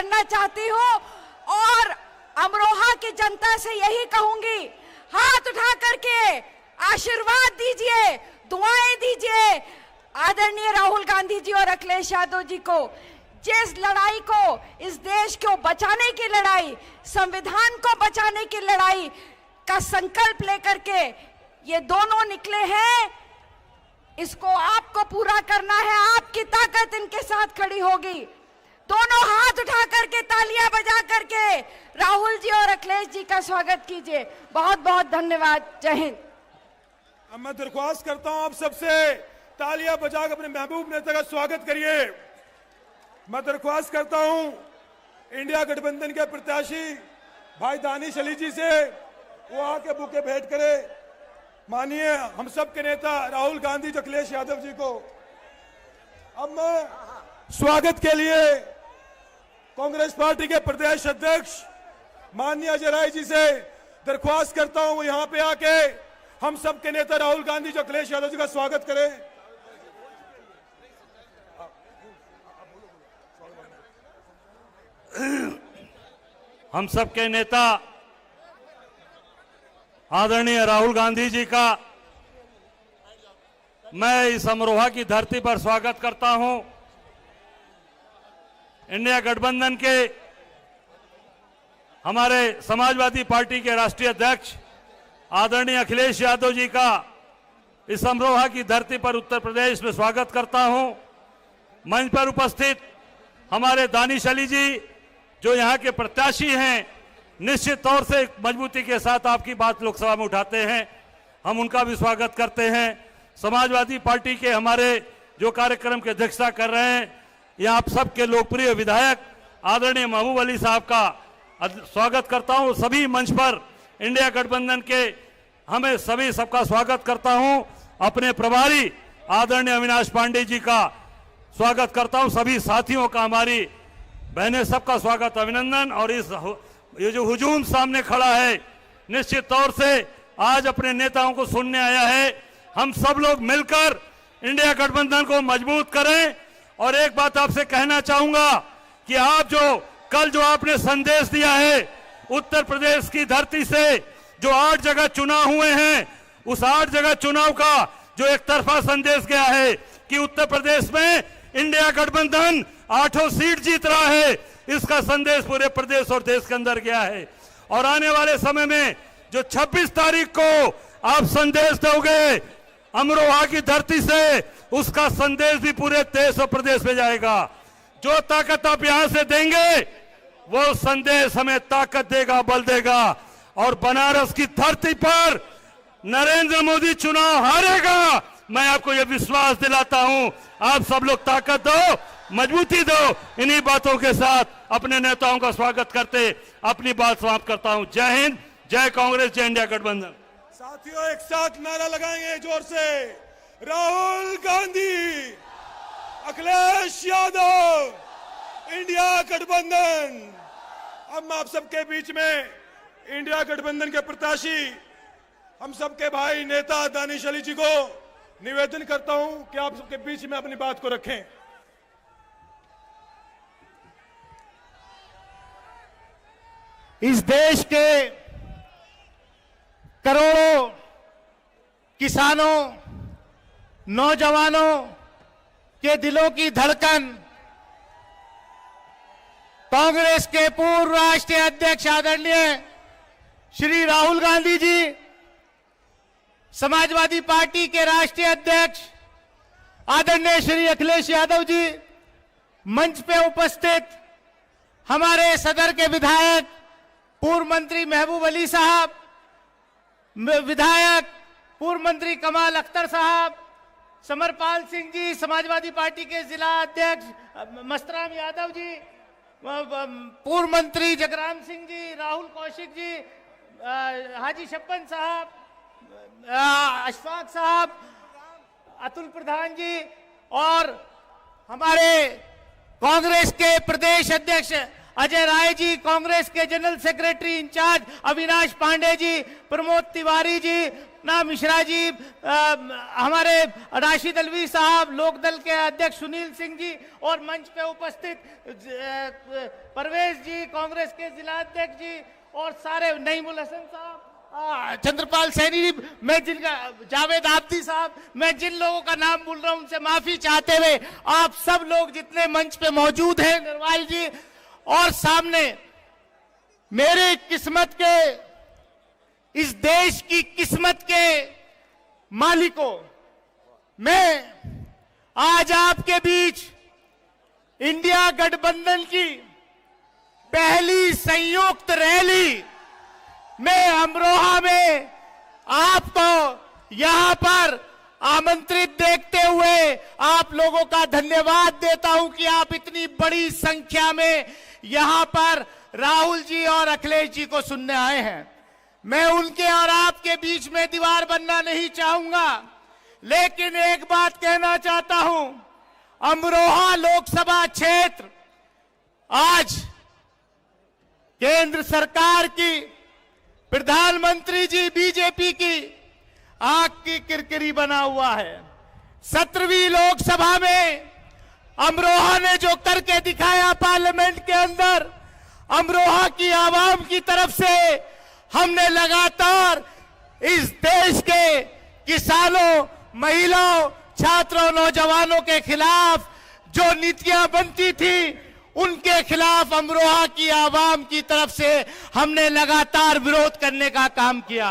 करना चाहती हूँ और अमरोहा की जनता से यही कहूंगी, हाथ उठा करके आशीर्वाद दीजिए, दुआएं दीजिए आदरणीय राहुल गांधी जी और अखिलेश यादव जी को। जिस लड़ाई को, इस देश को बचाने की लड़ाई, संविधान को बचाने की लड़ाई का संकल्प लेकर के ये दोनों निकले हैं, इसको आपको पूरा करना है। आपकी ताकत इनके साथ खड़ी होगी। दोनों हाथ उठा करके तालियां बजा करके राहुल जी और अखिलेश जी का स्वागत कीजिए। बहुत बहुत धन्यवाद। जय हिंद। अब मैं दरख्वास्त करता हूं आप सबसे तालियां बजाकर अपने महबूब नेता का स्वागत करिए। मैं दरख्वास्त करता हूं इंडिया गठबंधन के प्रत्याशी भाई दानिश अली जी से वो आके बुके भेंट करे माननीय हम सब के नेता राहुल गांधी अखिलेश यादव जी को। अब मैं स्वागत के लिए कांग्रेस पार्टी के प्रदेश अध्यक्ष माननीय अजय राय जी से दरख्वास्त करता हूं वो यहां पे आके हम सब के नेता राहुल गांधी अखिलेश यादव जी का स्वागत करें। हम सब के नेता आदरणीय राहुल गांधी जी का मैं इस अमरोहा की धरती पर स्वागत करता हूं। इंडिया गठबंधन के हमारे समाजवादी पार्टी के राष्ट्रीय अध्यक्ष आदरणीय अखिलेश यादव जी का इस अमरोहा की धरती पर उत्तर प्रदेश में स्वागत करता हूं। मंच पर उपस्थित हमारे दानिश अली जी जो यहाँ के प्रत्याशी हैं, निश्चित तौर से मजबूती के साथ आपकी बात लोकसभा में उठाते हैं, हम उनका भी स्वागत करते हैं। समाजवादी पार्टी के हमारे जो कार्यक्रम की अध्यक्षता कर रहे हैं, यहाँ आप सबके लोकप्रिय विधायक आदरणीय महबूब अली साहब का स्वागत करता हूँ। सभी मंच पर इंडिया गठबंधन के हमें सभी सबका स्वागत करता हूँ। अपने प्रभारी आदरणीय अविनाश पांडे जी का स्वागत करता हूँ। सभी साथियों का, हमारी बहनें, सबका स्वागत, अभिनंदन। और ये जो हुजूम सामने खड़ा है, निश्चित तौर से आज अपने नेताओं को सुनने आया है। हम सब लोग मिलकर इंडिया गठबंधन को मजबूत करें। और एक बात आपसे कहना चाहूंगा कि आप जो आपने संदेश दिया है, उत्तर प्रदेश की धरती से जो 8 जगह चुनाव हुए हैं, उस 8 जगह चुनाव का जो एक तरफा संदेश गया है कि उत्तर प्रदेश में इंडिया गठबंधन 8 सीट जीत रहा है, इसका संदेश पूरे प्रदेश और देश के अंदर गया है। और आने वाले समय में जो 26 तारीख को आप संदेश दोगे अमरोहा की धरती से, उसका संदेश भी पूरे देश और प्रदेश में जाएगा। जो ताकत आप यहां से देंगे, वो संदेश हमें ताकत देगा, बल देगा। और बनारस की धरती पर नरेंद्र मोदी चुनाव हारेगा, मैं आपको यह विश्वास दिलाता हूं। आप सब लोग ताकत दो, मजबूती दो। इन्हीं बातों के साथ अपने नेताओं का स्वागत करते अपनी बात समाप्त करता हूं। जय हिंद, जय कांग्रेस, जय इंडिया गठबंधन। साथियों एक साथ नारा लगाएंगे जोर से, राहुल गांधी, अखिलेश यादव, इंडिया गठबंधन। अब मैं आप सबके बीच में इंडिया गठबंधन के प्रत्याशी हम सबके भाई नेता दानिश अली जी को निवेदन करता हूं कि आप सबके बीच में अपनी बात को रखें। इस देश के करोड़ों किसानों, नौजवानों के दिलों की धड़कन कांग्रेस के पूर्व राष्ट्रीय अध्यक्ष आदरणीय श्री राहुल गांधी जी, समाजवादी पार्टी के राष्ट्रीय अध्यक्ष आदरणीय श्री अखिलेश यादव जी, मंच पे उपस्थित हमारे सदर के विधायक पूर्व मंत्री महबूब अली साहब, विधायक पूर्व मंत्री कमाल अख्तर साहब, समरपाल सिंह जी, समाजवादी पार्टी के जिला अध्यक्ष मस्तराम यादव जी, पूर्व मंत्री जगराम सिंह जी, राहुल कौशिक जी, हाजी छप्पन साहब, अशफाक साहब, अतुल प्रधान जी, और हमारे कांग्रेस के प्रदेश अध्यक्ष अजय राय जी, कांग्रेस के general secretary incharge Avinash Pande ji, Pramod Tiwari ji, ना मिश्रा जी, हमारे राशिद अलवी साहब, लोकदल के अध्यक्ष सुनील सिंह जी, और मंच पे उपस्थित परवेज कांग्रेस के जिला अध्यक्ष जी और सारे नईमुल हसन साहब, चंद्रपाल सैनी जी, मैं जिनका जावेद आब्दी साहब, मैं जिन लोगों का नाम बोल रहा हूं उनसे माफी चाहते हुए आप सब लोग जितने मंच पे मौजूद हैं, नरवाल जी और सामने मेरे किस्मत के, इस देश की किस्मत के मालिकों, मैं आज आपके बीच इंडिया गठबंधन की पहली संयुक्त रैली में अमरोहा में आपको यहां पर आमंत्रित देखते हुए आप लोगों का धन्यवाद देता हूं कि आप इतनी बड़ी संख्या में यहां पर राहुल जी और अखिलेश जी को सुनने आए हैं। मैं उनके और आपके बीच में दीवार बनना नहीं चाहूंगा, लेकिन एक बात कहना चाहता हूं, अमरोहा लोकसभा क्षेत्र आज केंद्र सरकार की, प्रधानमंत्री जी बीजेपी की आंख की किरकिरी बना हुआ है। 17वीं लोकसभा में अमरोहा ने जो करके दिखाया पार्लियामेंट के अंदर, अमरोहा की आवाम की तरफ से हमने लगातार इस देश के किसानों, महिलाओं, छात्रों, नौजवानों के खिलाफ जो नीतियां बनती थी उनके खिलाफ अमरोहा की आवाम की तरफ से हमने लगातार विरोध करने का काम किया।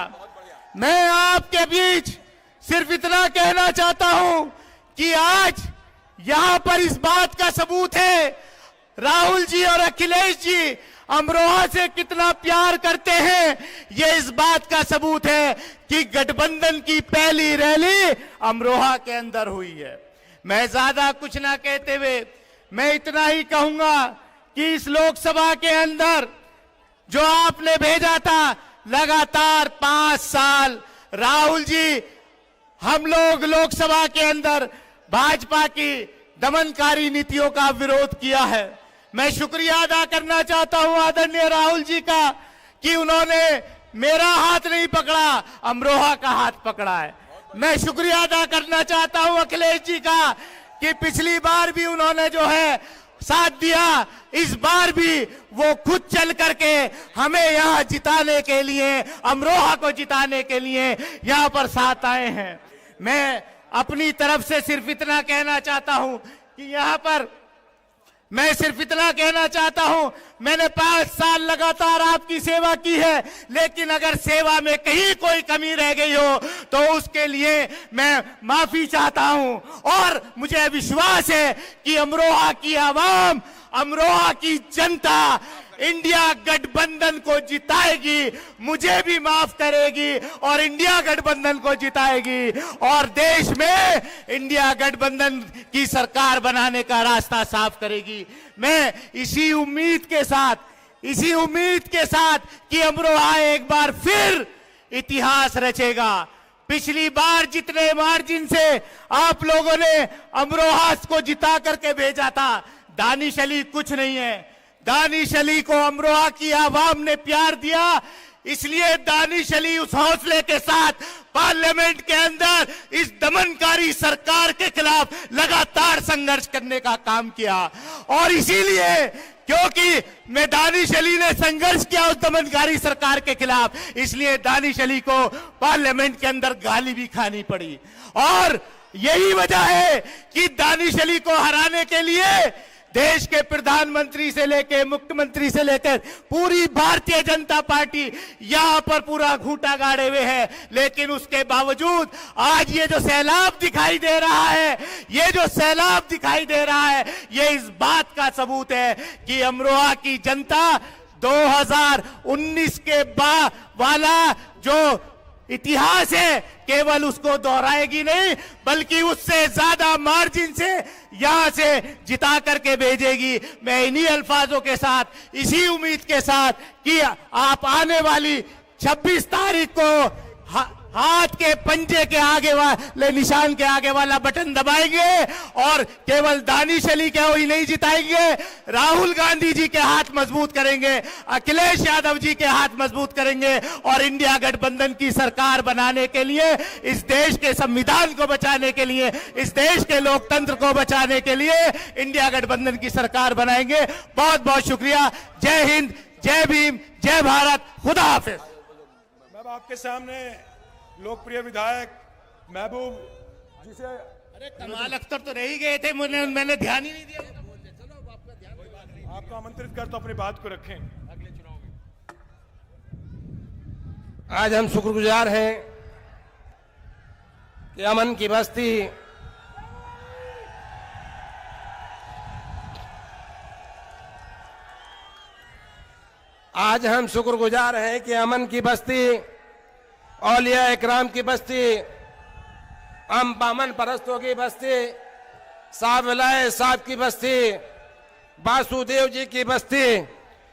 मैं आपके बीच सिर्फ इतना कहना चाहता हूं कि आज यहां पर इस बात का सबूत है, राहुल जी और अखिलेश जी अमरोहा से कितना प्यार करते हैं, ये इस बात का सबूत है कि गठबंधन की पहली रैली अमरोहा के अंदर हुई है। मैं ज्यादा कुछ ना कहते हुए मैं इतना ही कहूंगा कि इस लोकसभा के अंदर जो आपने भेजा था लगातार 5 साल, राहुल जी, हम लोग लोकसभा के अंदर भाजपा की दमनकारी नीतियों का विरोध किया है। मैं शुक्रिया अदा करना चाहता हूं आदरणीय राहुल जी का कि उन्होंने मेरा हाथ नहीं पकड़ा, अमरोहा का हाथ पकड़ा है। मैं शुक्रिया अदा करना चाहता हूं अखिलेश जी का कि पिछली बार भी उन्होंने जो है साथ दिया, इस बार भी वो खुद चल करके हमें यहां जिताने के लिए, अमरोहा को जिताने के लिए यहां पर साथ आए हैं। मैं अपनी तरफ से सिर्फ इतना कहना चाहता हूं कि यहां पर मैं सिर्फ इतना कहना चाहता हूं, मैंने 5 साल लगातार आपकी सेवा की है, लेकिन अगर सेवा में कहीं कोई कमी रह गई हो तो उसके लिए मैं माफी चाहता हूं। और मुझे विश्वास है कि अमरोहा की आवाम, अमरोहा की जनता इंडिया गठबंधन को जिताएगी, मुझे भी माफ करेगी और इंडिया गठबंधन को जिताएगी और देश में इंडिया गठबंधन की सरकार बनाने का रास्ता साफ करेगी। मैं इसी उम्मीद के साथ कि अमरोहा एक बार फिर इतिहास रचेगा। पिछली बार जितने मार्जिन से आप लोगों ने अमरोहा को जिता करके भेजा था, दानिश अली कुछ नहीं है। दानिश अली को अमरोहा की आवाम ने प्यार दिया, इसलिए दानिश अली उस हौसले के साथ पार्लियामेंट के अंदर इस दमनकारी सरकार के खिलाफ लगातार संघर्ष करने का काम किया। और इसीलिए क्योंकि मैं दानिश अली ने संघर्ष किया उस दमनकारी सरकार के खिलाफ, इसलिए दानिश अली को पार्लियामेंट के अंदर गाली भी खानी पड़ी। और यही वजह है कि दानिश अली को हराने के लिए देश के प्रधानमंत्री से लेकर मुख्यमंत्री से लेकर पूरी भारतीय जनता पार्टी यहां पर पूरा घूंटा गाड़े हुए है। लेकिन उसके बावजूद आज ये जो सैलाब दिखाई दे रहा है, ये इस बात का सबूत है कि अमरोहा की जनता 2019 के वाला जो इतिहास है केवल उसको दोहराएगी नहीं, बल्कि उससे ज्यादा मार्जिन से यहां से जिता करके भेजेगी। मैं इन्हीं अल्फाजों के साथ, इसी उम्मीद के साथ कि आप आने वाली 26 तारीख को हाथ के पंजे के आगे वाले निशान के आगे वाला बटन दबाएंगे और केवल दानिश अली को ही नहीं जिताएंगे, राहुल गांधी जी के हाथ मजबूत करेंगे, अखिलेश यादव जी के हाथ मजबूत करेंगे और इंडिया गठबंधन की सरकार बनाने के लिए, इस देश के संविधान को बचाने के लिए, इस देश के लोकतंत्र को बचाने के लिए इंडिया गठबंधन की सरकार बनाएंगे। बहुत बहुत शुक्रिया। जय हिंद, जय भीम, जय भारत, खुदा हाफिज। मैं अब आपके सामने लोकप्रिय विधायक महबूब जिसे अरे कमाल अख्तर तो रह ही गए थे, मैंने ध्यान ही नहीं दिया। आपको आमंत्रित करता हूं, अपनी बात को रखें। आज हम शुक्रगुजार हैं कि अमन की बस्ती आज हम शुक्रगुजार हैं कि अमन की बस्ती, औलिया इकराम की बस्ती, बामन परस्तों की बस्ती, साहब विलाय साहब की बस्ती, वासुदेव जी की बस्ती,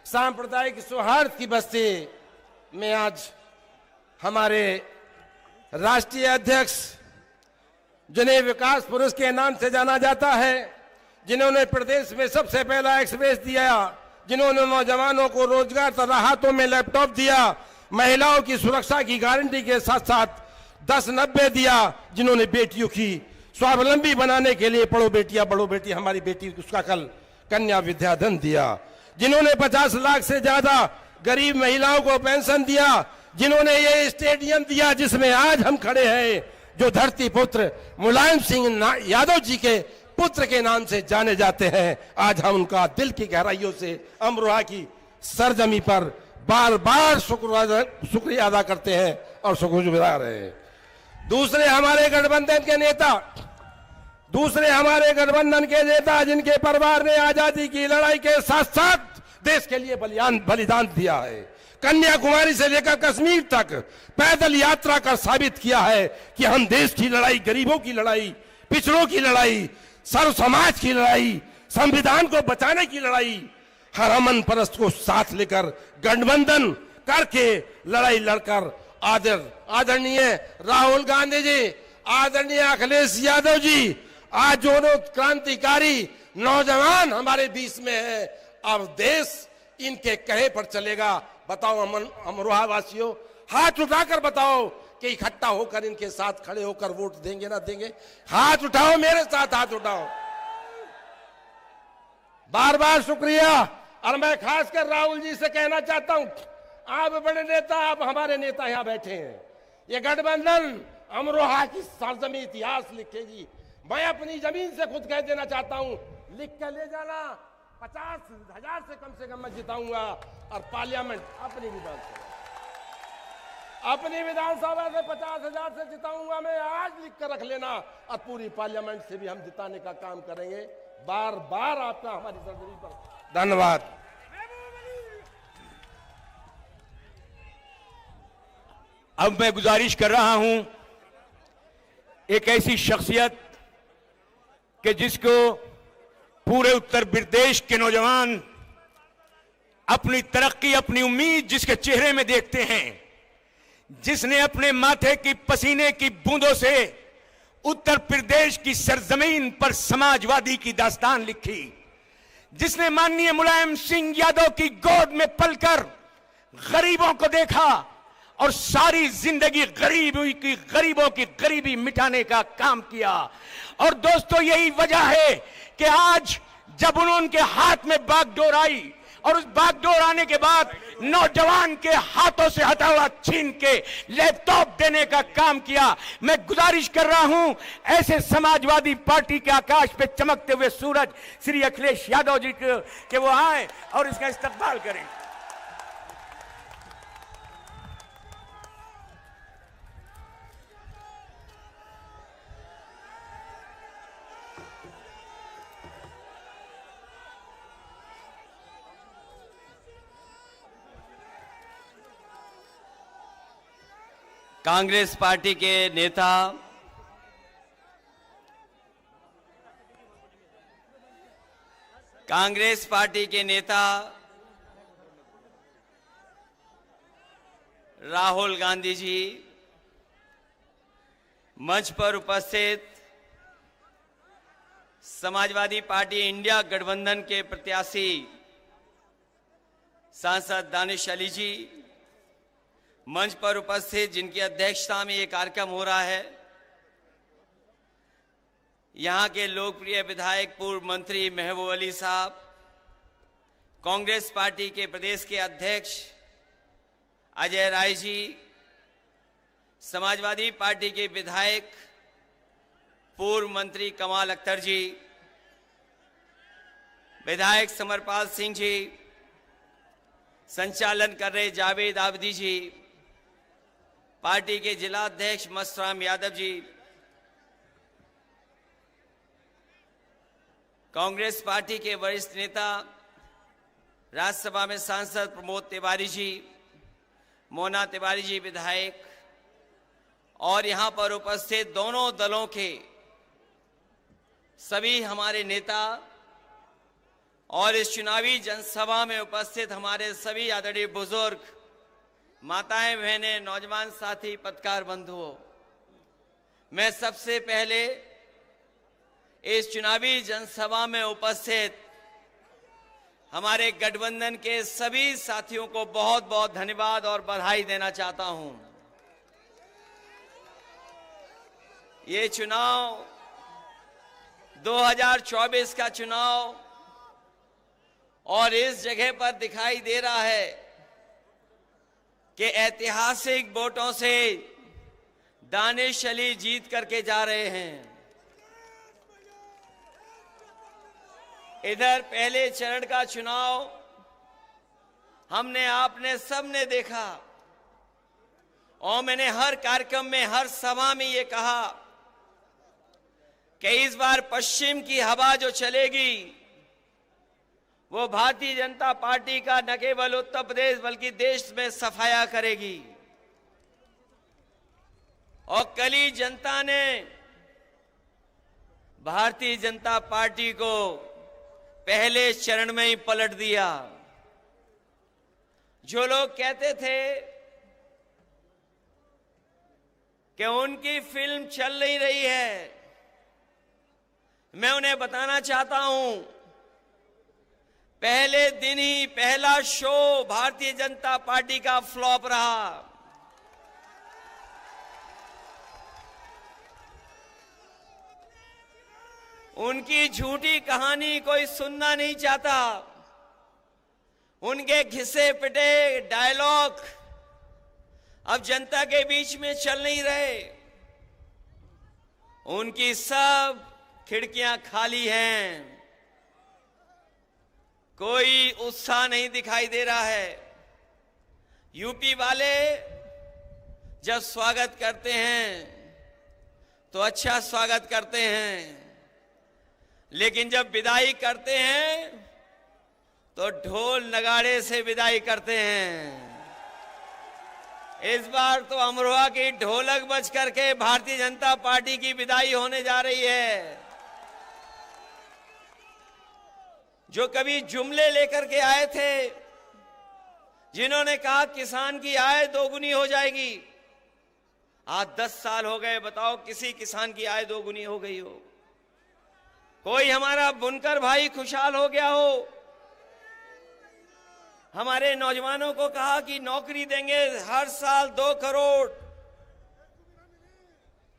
सांप्रदायिक सौहार्द की बस्ती में आज हमारे राष्ट्रीय अध्यक्ष, जिन्हें विकास पुरुष के नाम से जाना जाता है, जिन्होंने प्रदेश में सबसे पहला एक्सप्रेस दिया, जिन्होंने नौजवानों को रोजगार तथा हाथों में लैपटॉप दिया, महिलाओं की सुरक्षा की गारंटी के साथ साथ 10-90 दिया, जिन्होंने बेटियों की स्वावलंबी बनाने के लिए पढ़ो बेटियां बढ़ो बेटी हमारी बेटी उसका कल कन्या विद्याधन दिया, जिन्होंने 50 लाख से ज्यादा गरीब महिलाओं को पेंशन दिया, जिन्होंने ये स्टेडियम दिया जिसमें आज हम खड़े हैं, जो धरती पुत्र मुलायम सिंह यादव जी के पुत्र के नाम से जाने जाते हैं। आज हम उनका दिल की गहराइयों से अमरोहा की सरजमी पर बार बार शुक्रिया अदा करते हैं और शुक्रगुजार हैं। दूसरे हमारे गठबंधन के नेता जिनके परिवार ने आजादी की लड़ाई के साथ साथ देश के लिए बलिदान दिया है, कन्याकुमारी से लेकर कश्मीर तक पैदल यात्रा कर साबित किया है कि हम देश की लड़ाई, गरीबों की लड़ाई, पिछड़ों की लड़ाई, सर्व समाज की लड़ाई, संविधान को बचाने की लड़ाई, हर अमन परस्त को साथ लेकर गठबंधन करके लड़ाई लड़कर आदरणीय राहुल गांधी जी, आदरणीय अखिलेश यादव जी, आज दोनों क्रांतिकारी नौजवान हमारे बीच में है। अब देश इनके कहे पर चलेगा। बताओ अमरोहा वासियों, हाथ उठाकर बताओ कि इकट्ठा होकर इनके साथ खड़े होकर वोट देंगे ना देंगे? हाथ उठाओ, मेरे साथ हाथ उठाओ। बार बार शुक्रिया। और मैं खासकर राहुल जी से कहना चाहता हूं, आप बड़े नेता, आप हमारे नेता यहां बैठे हैं, ये गठबंधन अमरोहा की सरजमी इतिहास लिखेगी। मैं अपनी जमीन से खुद कह देना चाहता हूं, लिख कर ले जाना, 50,000 से कम मैं जिताऊंगा और पार्लियामेंट अपनी विधानसभा से 50,000 से जिताऊंगा मैं, आज लिख कर रख लेना। और पूरी पार्लियामेंट से भी हम जिताने का काम करेंगे। बार बार आपका हमारी सरजमी पर धन्यवाद। अब मैं गुजारिश कर रहा हूं एक ऐसी शख्सियत कि जिसको पूरे उत्तर प्रदेश के नौजवान अपनी तरक्की, अपनी उम्मीद जिसके चेहरे में देखते हैं, जिसने अपने माथे की पसीने की बूंदों से उत्तर प्रदेश की सरजमीन पर समाजवादी की दास्तान लिखी, जिसने माननीय मुलायम सिंह यादव की गोद में पलकर गरीबों को देखा और सारी जिंदगी गरीबों की गरीबी मिटाने का काम किया। और दोस्तों, यही वजह है कि आज जब उनके हाथ में बागडोर आई और उस बागडोर आने के बाद नौजवान के हाथों से हथौड़ा छीन के लैपटॉप देने का काम किया। मैं गुजारिश कर रहा हूं ऐसे समाजवादी पार्टी के आकाश पे चमकते हुए सूरज श्री अखिलेश यादव जी के वो आए और इसका इस्तकबाल करें। कांग्रेस पार्टी के नेता राहुल गांधी जी, मंच पर उपस्थित समाजवादी पार्टी इंडिया गठबंधन के प्रत्याशी सांसद दानिश अली जी, मंच पर उपस्थित जिनकी अध्यक्षता में ये कार्यक्रम हो रहा है, यहाँ के लोकप्रिय विधायक पूर्व मंत्री महबूब अली साहब, कांग्रेस पार्टी के प्रदेश के अध्यक्ष अजय राय जी, समाजवादी पार्टी के विधायक पूर्व मंत्री कमाल अख्तर जी, विधायक समरपाल सिंह जी, संचालन कर रहे जावेद आबदी जी, पार्टी के जिला अध्यक्ष मस्तराम यादव जी, कांग्रेस पार्टी के वरिष्ठ नेता राज्यसभा में सांसद प्रमोद तिवारी जी, मोना तिवारी जी विधायक, और यहां पर उपस्थित दोनों दलों के सभी हमारे नेता और इस चुनावी जनसभा में उपस्थित हमारे सभी आदरणीय बुजुर्ग, माताएं, बहनें, नौजवान साथी, पत्रकार बंधुओं, मैं सबसे पहले इस चुनावी जनसभा में उपस्थित हमारे गठबंधन के सभी साथियों को बहुत बहुत धन्यवाद और बधाई देना चाहता हूं। ये चुनाव 2024 का चुनाव और इस जगह पर दिखाई दे रहा है कि ऐतिहासिक वोटों से दानिश अली जीत करके जा रहे हैं। इधर पहले चरण का चुनाव हमने, आपने, सबने देखा और मैंने हर कार्यक्रम में, हर सभा में ये कहा कि इस बार पश्चिम की हवा जो चलेगी वो भारतीय जनता पार्टी का न केवल उत्तर प्रदेश बल्कि देश में सफाया करेगी। और कल ही जनता ने भारतीय जनता पार्टी को पहले चरण में ही पलट दिया। जो लोग कहते थे कि उनकी फिल्म चल नहीं रही है, मैं उन्हें बताना चाहता हूं, पहले दिन ही पहला शो भारतीय जनता पार्टी का फ्लॉप रहा। उनकी झूठी कहानी कोई सुनना नहीं चाहता। उनके घिसे पिटे डायलॉग अब जनता के बीच में चल नहीं रहे। उनकी सब खिड़कियां खाली हैं, कोई उत्साह नहीं दिखाई दे रहा है। यूपी वाले जब स्वागत करते हैं तो अच्छा स्वागत करते हैं, लेकिन जब विदाई करते हैं तो ढोल नगाड़े से विदाई करते हैं। इस बार तो अमरोहा की ढोलक बज करके भारतीय जनता पार्टी की विदाई होने जा रही है। जो कभी जुमले लेकर के आए थे, जिन्होंने कहा किसान की आय दोगुनी हो जाएगी, आज 10 साल हो गए, बताओ किसी किसान की आय दोगुनी हो गई हो? कोई हमारा बुनकर भाई खुशहाल हो गया हो? हमारे नौजवानों को कहा कि नौकरी देंगे हर साल 2 करोड़।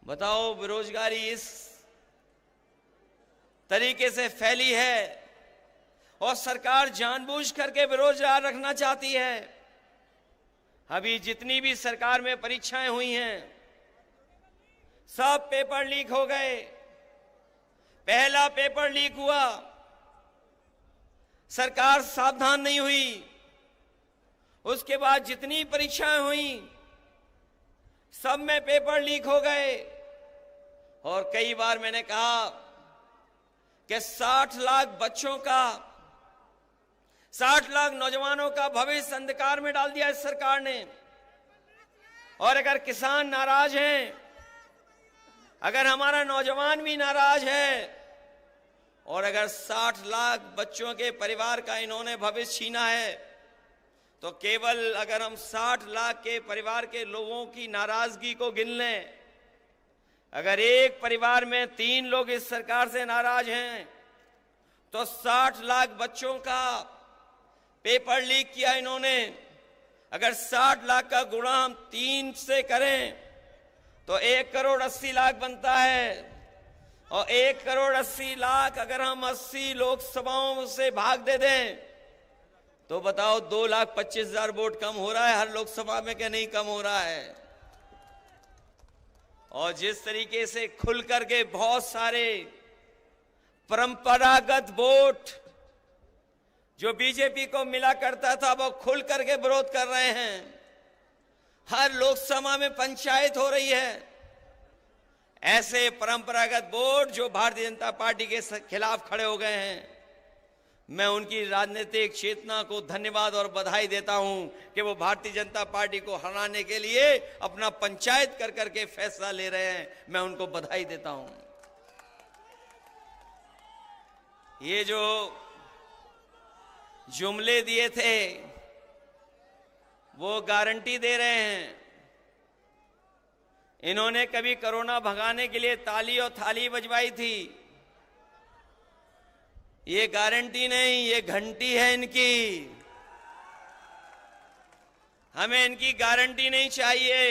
बताओ बेरोजगारी इस तरीके से फैली है और सरकार जानबूझ करके बेरोजगार रखना चाहती है। अभी जितनी भी सरकार में परीक्षाएं हुई हैं, सब पेपर लीक हो गए। पहला पेपर लीक हुआ, सरकार सावधान नहीं हुई। उसके बाद जितनी परीक्षाएं हुई सब में पेपर लीक हो गए। और कई बार मैंने कहा कि 60 लाख बच्चों का, 60 लाख नौजवानों का भविष्य अंधकार में डाल दिया इस सरकार ने। और अगर किसान नाराज हैं, अगर हमारा नौजवान भी नाराज है, और अगर 60 लाख बच्चों के परिवार का इन्होंने भविष्य छीना है, तो केवल अगर हम 60 लाख के परिवार के लोगों की नाराजगी को गिन लें, अगर एक परिवार में 3 लोग इस सरकार से नाराज हैं, तो 60 लाख बच्चों का पेपर लीक किया इन्होंने। अगर 60 लाख का गुणा हम 3 से करें तो 1 करोड़ 80 लाख बनता है। और 1 करोड़ 80 लाख अगर हम 80 लोकसभाओं से भाग दे दें तो बताओ 2,25,000 वोट कम हो रहा है हर लोकसभा में क्या नहीं कम हो रहा है? और जिस तरीके से खुल करके बहुत सारे परंपरागत वोट जो बीजेपी को मिला करता था वो खुल करके विरोध कर रहे हैं। हर लोकसभा में पंचायत हो रही है। ऐसे परंपरागत वोट जो भारतीय जनता पार्टी के खिलाफ खड़े हो गए हैं, मैं उनकी राजनीतिक चेतना को धन्यवाद और बधाई देता हूं कि वो भारतीय जनता पार्टी को हराने के लिए अपना पंचायत कर करके फैसला ले रहे हैं। मैं उनको बधाई देता हूं। ये जो जुमले दिए थे वो गारंटी दे रहे हैं। इन्होंने कभी कोरोना भगाने के लिए ताली और थाली बजवाई थी। ये गारंटी नहीं, ये घंटी है इनकी। हमें इनकी गारंटी नहीं चाहिए।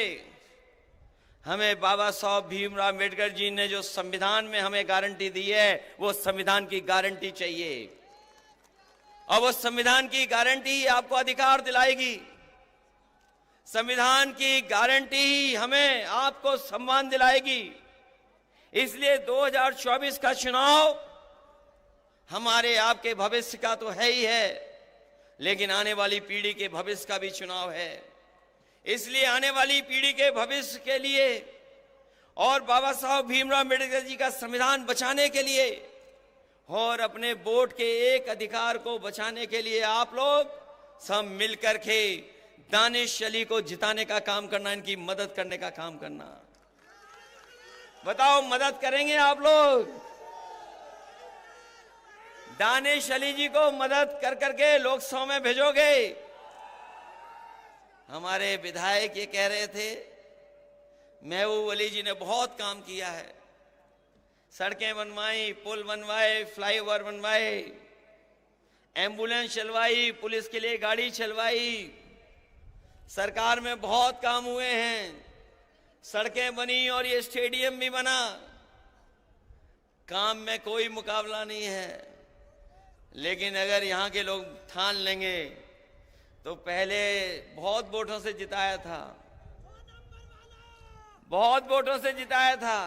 हमें बाबा साहब भीमराव अम्बेडकर जी ने जो संविधान में हमें गारंटी दी है वो संविधान की गारंटी चाहिए। और वो संविधान की गारंटी ही आपको अधिकार दिलाएगी। संविधान की गारंटी ही हमें आपको सम्मान दिलाएगी। इसलिए 2024 का चुनाव हमारे आपके भविष्य का तो है ही है, लेकिन आने वाली पीढ़ी के भविष्य का भी चुनाव है। इसलिए आने वाली पीढ़ी के भविष्य के लिए और बाबा साहब भीमराव अम्बेडकर जी का संविधान बचाने के लिए और अपने वोट के एक अधिकार को बचाने के लिए आप लोग सब मिलकर के दानिश अली को जिताने का काम करना, इनकी मदद करने का काम करना। बताओ, मदद करेंगे आप लोग? दानिश अली जी को मदद कर करके लोकसभा में भेजोगे? हमारे विधायक ये कह रहे थे, महबूब अली जी ने बहुत काम किया है। सड़कें बनवाई, पुल बनवाए, फ्लाईओवर बनवाए, एम्बुलेंस चलवाई, पुलिस के लिए गाड़ी चलवाई। सरकार में बहुत काम हुए हैं। सड़कें बनी और ये स्टेडियम भी बना। काम में कोई मुकाबला नहीं है। लेकिन अगर यहाँ के लोग ठान लेंगे तो पहले बहुत वोटों से जिताया था, बहुत वोटों से जिताया था।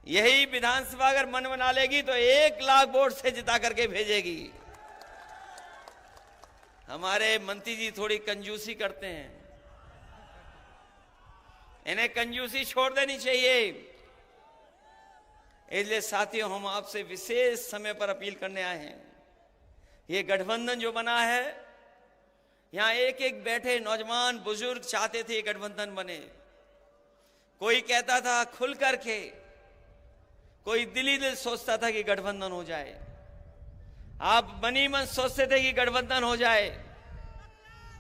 यही विधानसभा अगर मन बना लेगी तो 1 लाख वोट से जिता करके भेजेगी। हमारे मंत्री जी थोड़ी कंजूसी करते हैं, इन्हें कंजूसी छोड़ देनी चाहिए। इसलिए साथियों, हम आपसे विशेष समय पर अपील करने आए हैं। ये गठबंधन जो बना है, यहां एक एक बैठे नौजवान बुजुर्ग चाहते थे ये गठबंधन बने। कोई कहता था खुल करके, कोई दिली दिल सोचता था कि गठबंधन हो जाए। आप मनी मन सोचते थे कि गठबंधन हो जाए।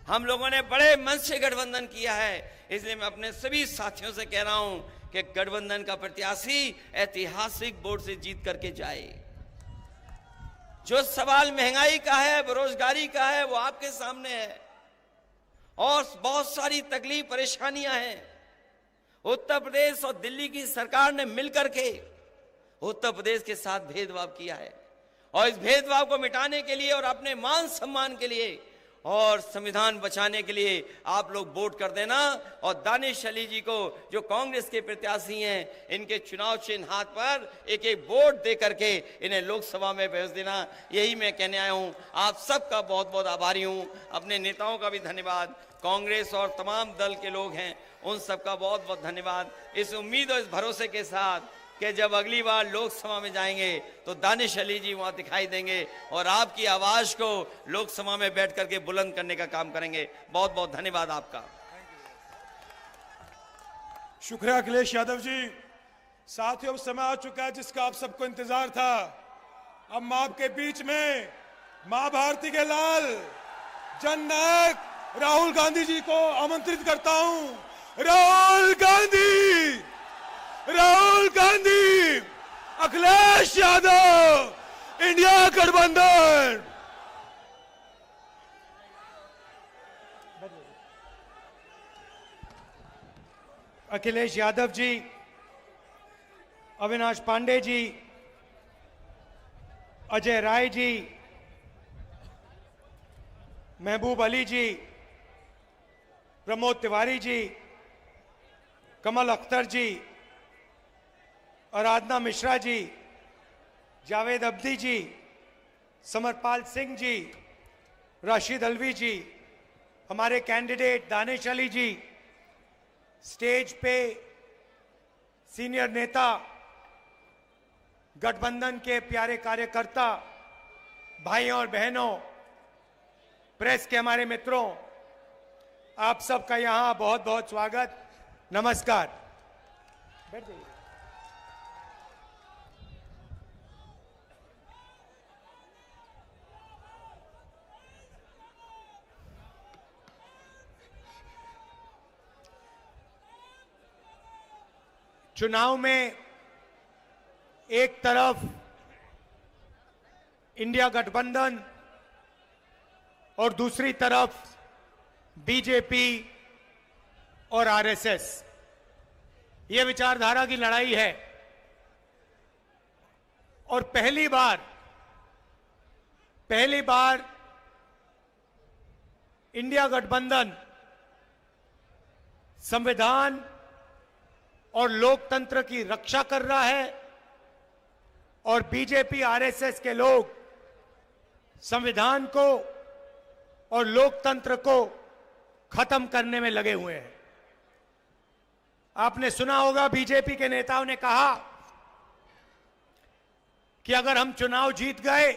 हम लोगों ने बड़े मन से गठबंधन किया है। इसलिए मैं अपने सभी साथियों से कह रहा हूं कि गठबंधन का प्रत्याशी ऐतिहासिक वोट से जीत करके जाए। जो सवाल महंगाई का है, बेरोजगारी का है, वो आपके सामने है और बहुत सारी तकलीफ परेशानियां हैं। उत्तर प्रदेश और दिल्ली की सरकार ने मिलकर के उत्तर प्रदेश के साथ भेदभाव किया है और इस भेदभाव को मिटाने के लिए और अपने मान सम्मान के लिए और संविधान बचाने के लिए आप लोग वोट कर देना। और दानिश अली जी को, जो कांग्रेस के प्रत्याशी हैं, इनके चुनाव चिन्ह हाथ पर एक एक वोट दे करके इन्हें लोकसभा में भेज देना। यही मैं कहने आया हूं। आप सबका बहुत बहुत आभारी हूं। अपने नेताओं का भी धन्यवाद। कांग्रेस और तमाम दल के लोग हैं, उन सबका बहुत बहुत धन्यवाद। इस उम्मीद और इस भरोसे के साथ कि जब अगली बार लोकसभा में जाएंगे तो दानिश अली जी वहां दिखाई देंगे और आपकी आवाज को लोकसभा में बैठ करके बुलंद करने का काम करेंगे। बहुत बहुत धन्यवाद आपका। शुक्रिया अखिलेश यादव जी। साथियों, अब समय आ चुका है जिसका आप सबको इंतजार था। अब मैं आपके बीच में मां भारती के लाल जननायक राहुल गांधी जी को आमंत्रित करता हूं। राहुल गांधी, राहुल गांधी, अखिलेश यादव, इंडिया गठबंधन। अखिलेश यादव जी, अविनाश पांडे जी, अजय राय जी, महबूब अली जी, प्रमोद तिवारी जी, कमल अख्तर जी, आराधना मिश्रा जी, जावेद अब्दी जी, समरपाल सिंह जी, राशिद अलवी जी, हमारे कैंडिडेट दानिश अली जी, स्टेज पे सीनियर नेता, गठबंधन के प्यारे कार्यकर्ता, भाइयों और बहनों, प्रेस के हमारे मित्रों, आप सबका यहां बहुत बहुत स्वागत, नमस्कार। बैठ जाइए। चुनाव में एक तरफ इंडिया गठबंधन और दूसरी तरफ बीजेपी और आरएसएस, ये विचारधारा की लड़ाई है। और पहली बार इंडिया गठबंधन संविधान और लोकतंत्र की रक्षा कर रहा है और बीजेपी आरएसएस के लोग संविधान को और लोकतंत्र को खत्म करने में लगे हुए हैं। आपने सुना होगा बीजेपी के नेताओं ने कहा कि अगर हम चुनाव जीत गए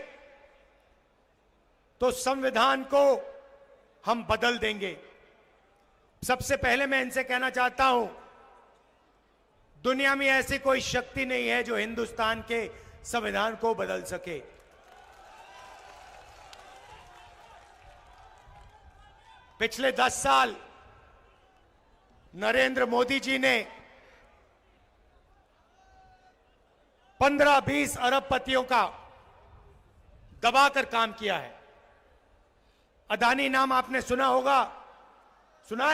तो संविधान को हम बदल देंगे। सबसे पहले मैं इनसे कहना चाहता हूं, दुनिया में ऐसी कोई शक्ति नहीं है जो हिंदुस्तान के संविधान को बदल सके। पिछले 10 साल नरेंद्र मोदी जी ने 15-20 अरबपतियों का दबाकर काम किया है। अदानी नाम आपने सुना होगा, सुना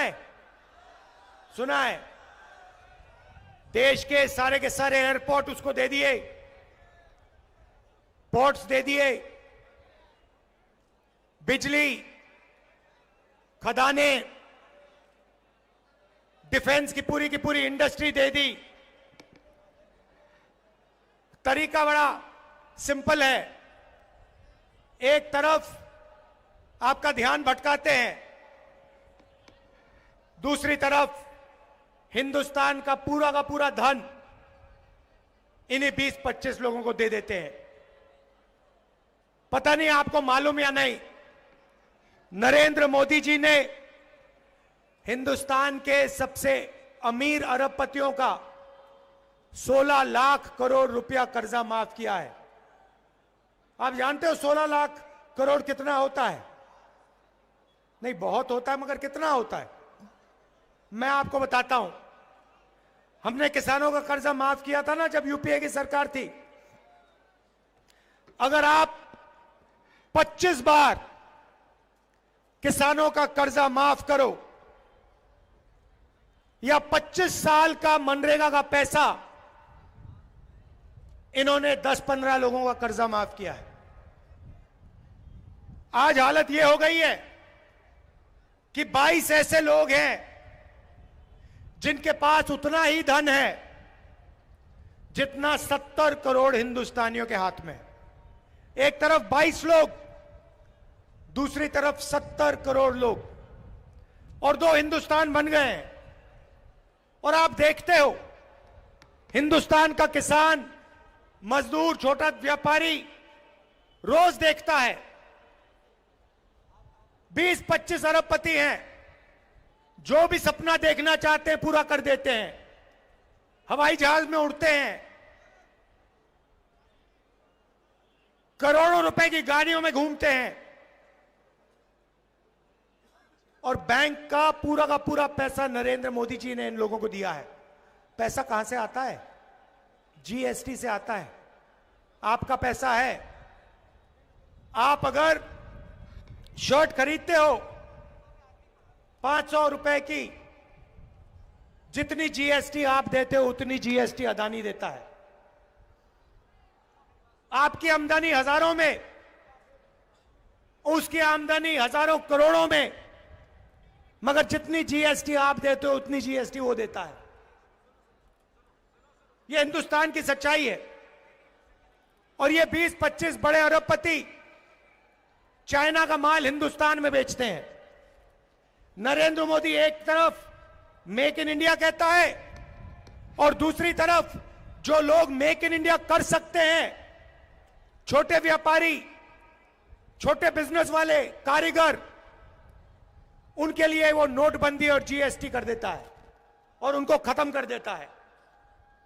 है। देश के सारे एयरपोर्ट उसको दे दिए, पोर्ट्स दे दिए, बिजली, खदानें, डिफेंस की पूरी इंडस्ट्री दे दी। तरीका बड़ा सिंपल है। एक तरफ आपका ध्यान भटकाते हैं, दूसरी तरफ हिंदुस्तान का पूरा धन इन्हीं 20-25 लोगों को दे देते हैं। पता नहीं आपको मालूम या नहीं, नरेंद्र मोदी जी ने हिंदुस्तान के सबसे अमीर अरबपतियों का 16 लाख करोड़ रुपया कर्जा माफ किया है। आप जानते हो 16 लाख करोड़ कितना होता है? नहीं, बहुत होता है, मगर कितना होता है मैं आपको बताता हूं। हमने किसानों का कर्जा माफ किया था ना जब यूपीए की सरकार थी। अगर आप 25 बार किसानों का कर्जा माफ करो या 25 साल का मनरेगा का पैसा, इन्होंने 10-15 लोगों का कर्जा माफ किया है। आज हालत यह हो गई है कि 22 ऐसे लोग हैं जिनके पास उतना ही धन है जितना 70 करोड़ हिंदुस्तानियों के हाथ में। एक तरफ 22 लोग, दूसरी तरफ 70 करोड़ लोग, और 2 हिंदुस्तान बन गए हैं। और आप देखते हो हिंदुस्तान का किसान, मजदूर, छोटा व्यापारी रोज देखता है 20-25 अरबपति हैं, जो भी सपना देखना चाहते हैं पूरा कर देते हैं। हवाई जहाज में उड़ते हैं, करोड़ों रुपए की गाड़ियों में घूमते हैं, और बैंक का पूरा पैसा नरेंद्र मोदी जी ने इन लोगों को दिया है। पैसा कहां से आता है? जीएसटी से आता है। आपका पैसा है। आप अगर शर्ट खरीदते हो 500 रुपए की, जितनी जीएसटी आप देते हो उतनी जीएसटी अदानी देता है। आपकी आमदनी हजारों में, उसकी आमदनी हजारों करोड़ों में, मगर जितनी जीएसटी आप देते हो उतनी जीएसटी वो देता है। ये हिंदुस्तान की सच्चाई है। और ये 20-25 बड़े अरबपति चाइना का माल हिंदुस्तान में बेचते हैं। नरेंद्र मोदी एक तरफ मेक इन इंडिया कहता है और दूसरी तरफ जो लोग मेक इन इंडिया कर सकते हैं, छोटे व्यापारी, छोटे बिजनेस वाले, कारीगर, उनके लिए वो नोटबंदी और जीएसटी कर देता है और उनको खत्म कर देता है।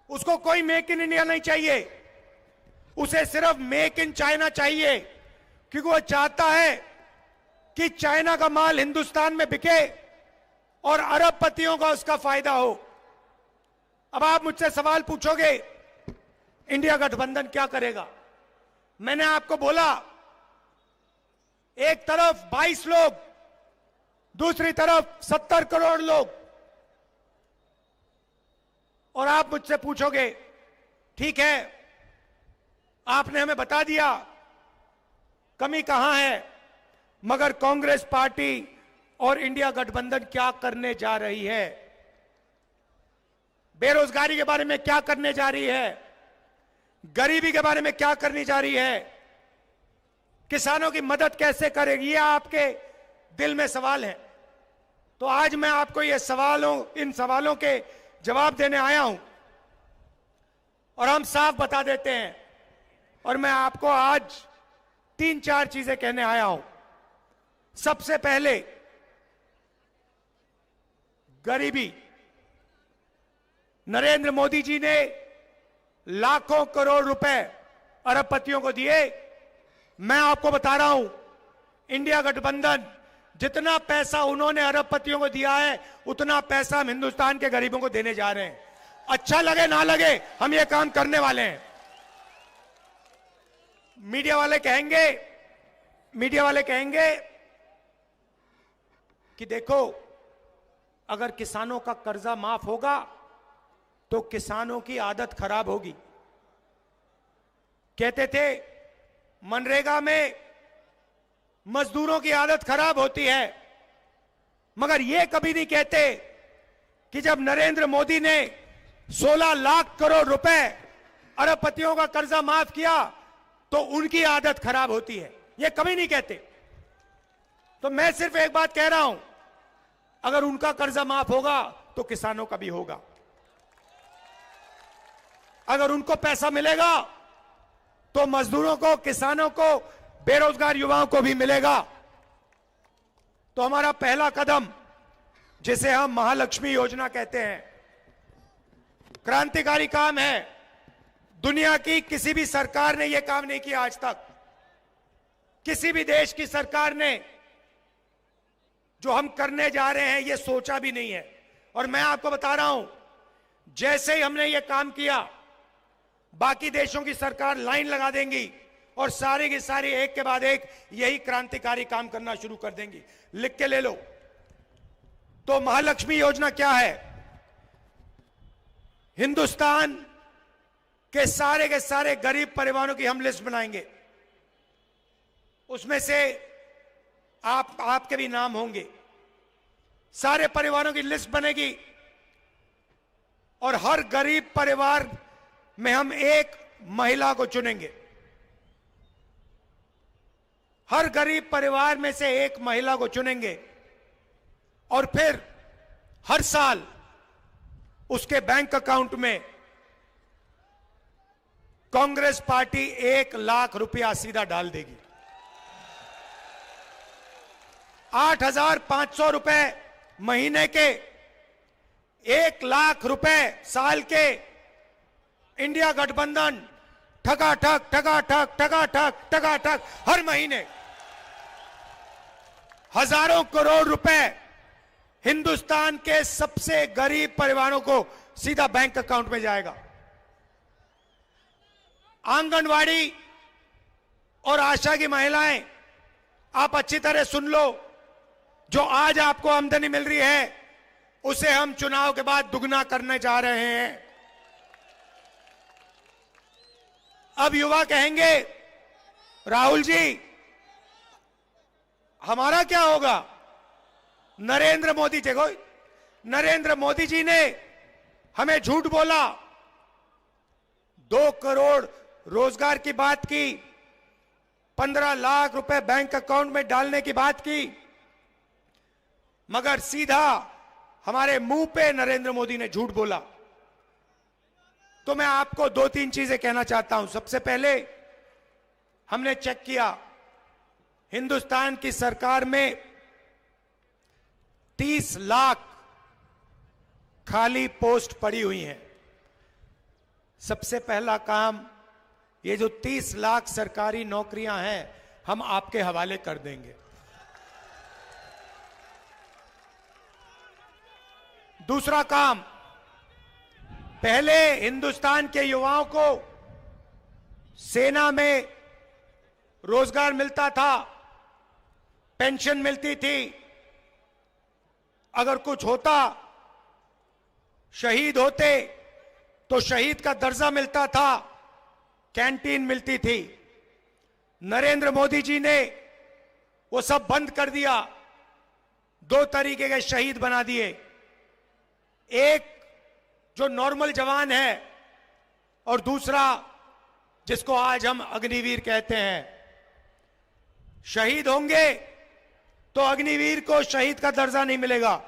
उसको कोई मेक इन इंडिया नहीं चाहिए, उसे सिर्फ मेक इन चाइना चाहिए, क्योंकि वो चाहता है कि चाइना का माल हिंदुस्तान में बिके और अरबपतियों का उसका फायदा हो। अब आप मुझसे सवाल पूछोगे, इंडिया गठबंधन क्या करेगा? मैंने आपको बोला, एक तरफ 22 लोग, दूसरी तरफ 70 करोड़ लोग। और आप मुझसे पूछोगे, ठीक है, आपने हमें बता दिया कमी कहां है, मगर कांग्रेस पार्टी और इंडिया गठबंधन क्या करने जा रही है? बेरोजगारी के बारे में क्या करने जा रही है? गरीबी के बारे में क्या करने जा रही है? किसानों की मदद कैसे करेगी? ये आपके दिल में सवाल है। तो आज मैं आपको इन सवालों के जवाब देने आया हूं और हम साफ बता देते हैं। और मैं आपको आज 3-4 चीजें कहने आया हूं। सबसे पहले, गरीबी। नरेंद्र मोदी जी ने लाखों करोड़ रुपए अरबपतियों को दिए। मैं आपको बता रहा हूं, इंडिया गठबंधन जितना पैसा उन्होंने अरबपतियों को दिया है, उतना पैसा हम हिंदुस्तान के गरीबों को देने जा रहे हैं। अच्छा लगे ना लगे, हम ये काम करने वाले हैं। मीडिया वाले कहेंगे कि देखो, अगर किसानों का कर्जा माफ होगा तो किसानों की आदत खराब होगी। कहते थे मनरेगा में मजदूरों की आदत खराब होती है, मगर यह कभी नहीं कहते कि जब नरेंद्र मोदी ने 16 लाख करोड़ रुपए अरबपतियों का कर्जा माफ किया तो उनकी आदत खराब होती है। यह कभी नहीं कहते। तो मैं सिर्फ एक बात कह रहा हूं, अगर उनका कर्जा माफ होगा तो किसानों का भी होगा। अगर उनको पैसा मिलेगा तो मजदूरों को, किसानों को, बेरोजगार युवाओं को भी मिलेगा। तो हमारा पहला कदम, जिसे हम महालक्ष्मी योजना कहते हैं, क्रांतिकारी काम है। दुनिया की किसी भी सरकार ने यह काम नहीं किया आज तक। किसी भी देश की सरकार ने जो हम करने जा रहे हैं यह सोचा भी नहीं है। और मैं आपको बता रहा हूं, जैसे ही हमने यह काम किया, बाकी देशों की सरकार लाइन लगा देंगी और सारी की सारी एक के बाद एक यही क्रांतिकारी काम करना शुरू कर देंगी। लिख के ले लो। तो महालक्ष्मी योजना क्या है? हिंदुस्तान के सारे गरीब परिवारों की हम लिस्ट बनाएंगे। उसमें से आपके भी नाम होंगे। सारे परिवारों की लिस्ट बनेगी और हर गरीब परिवार में हम एक महिला को चुनेंगे। हर गरीब परिवार में से एक महिला को चुनेंगे और फिर हर साल उसके बैंक अकाउंट में कांग्रेस पार्टी 1 लाख रुपया सीधा डाल देगी। 8,500 रुपए महीने के, 1 लाख रुपए साल के, इंडिया गठबंधन ठगाठक हर महीने हजारों करोड़ रुपए हिंदुस्तान के सबसे गरीब परिवारों को सीधा बैंक अकाउंट में जाएगा। आंगनवाड़ी और आशा की महिलाएं, आप अच्छी तरह सुन लो, जो आज आपको आमदनी मिल रही है उसे हम चुनाव के बाद दुगना करने जा रहे हैं। अब युवा कहेंगे, राहुल जी हमारा क्या होगा? नरेंद्र मोदी जी ने हमें झूठ बोला, 2 करोड़ रोजगार की बात की, 15 लाख रुपए बैंक अकाउंट में डालने की बात की, मगर सीधा हमारे मुंह पे नरेंद्र मोदी ने झूठ बोला। तो मैं आपको 2-3 चीजें कहना चाहता हूं। सबसे पहले हमने चेक किया, हिंदुस्तान की सरकार में 30 लाख खाली पोस्ट पड़ी हुई हैं। सबसे पहला काम, ये जो 30 लाख सरकारी नौकरियां हैं, हम आपके हवाले कर देंगे। दूसरा काम, पहले हिंदुस्तान के युवाओं को सेना में रोजगार मिलता था, पेंशन मिलती थी, अगर कुछ होता, शहीद होते तो शहीद का दर्जा मिलता था, कैंटीन मिलती थी। नरेंद्र मोदी जी ने वो सब बंद कर दिया, 2 तरीके के शहीद बना दिए। एक जो नॉर्मल जवान है और दूसरा जिसको आज हम अग्निवीर कहते हैं। शहीद होंगे तो अग्निवीर को शहीद का दर्जा नहीं मिलेगा,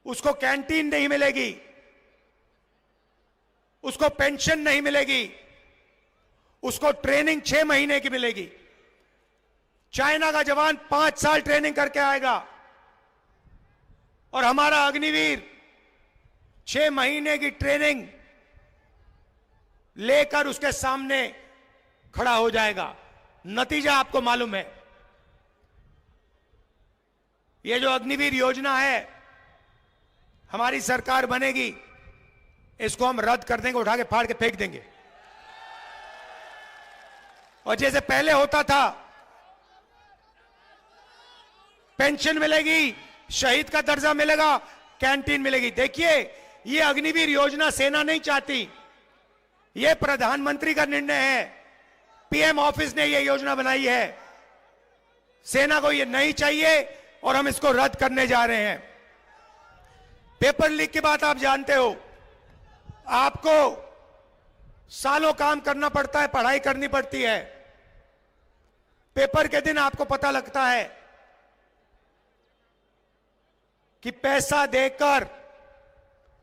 उसको कैंटीन नहीं मिलेगी, उसको पेंशन नहीं मिलेगी, उसको ट्रेनिंग 6 महीने की मिलेगी। चाइना का जवान 5 साल ट्रेनिंग करके आएगा और हमारा अग्निवीर 6 महीने की ट्रेनिंग लेकर उसके सामने खड़ा हो जाएगा। नतीजा आपको मालूम है। ये जो अग्निवीर योजना है, हमारी सरकार बनेगी, इसको हम रद्द कर देंगे, उठा के फाड़ के फेंक देंगे। और जैसे पहले होता था, पेंशन मिलेगी, शहीद का दर्जा मिलेगा, कैंटीन मिलेगी। देखिए, ये अग्निवीर योजना सेना नहीं चाहती, ये प्रधानमंत्री का निर्णय है, पीएम ऑफिस ने ये योजना बनाई है। सेना को ये नहीं चाहिए और हम इसको रद्द करने जा रहे हैं। पेपर लीक की बात आप जानते हो, आपको सालों काम करना पड़ता है, पढ़ाई करनी पड़ती है, पेपर के दिन आपको पता लगता है कि पैसा देकर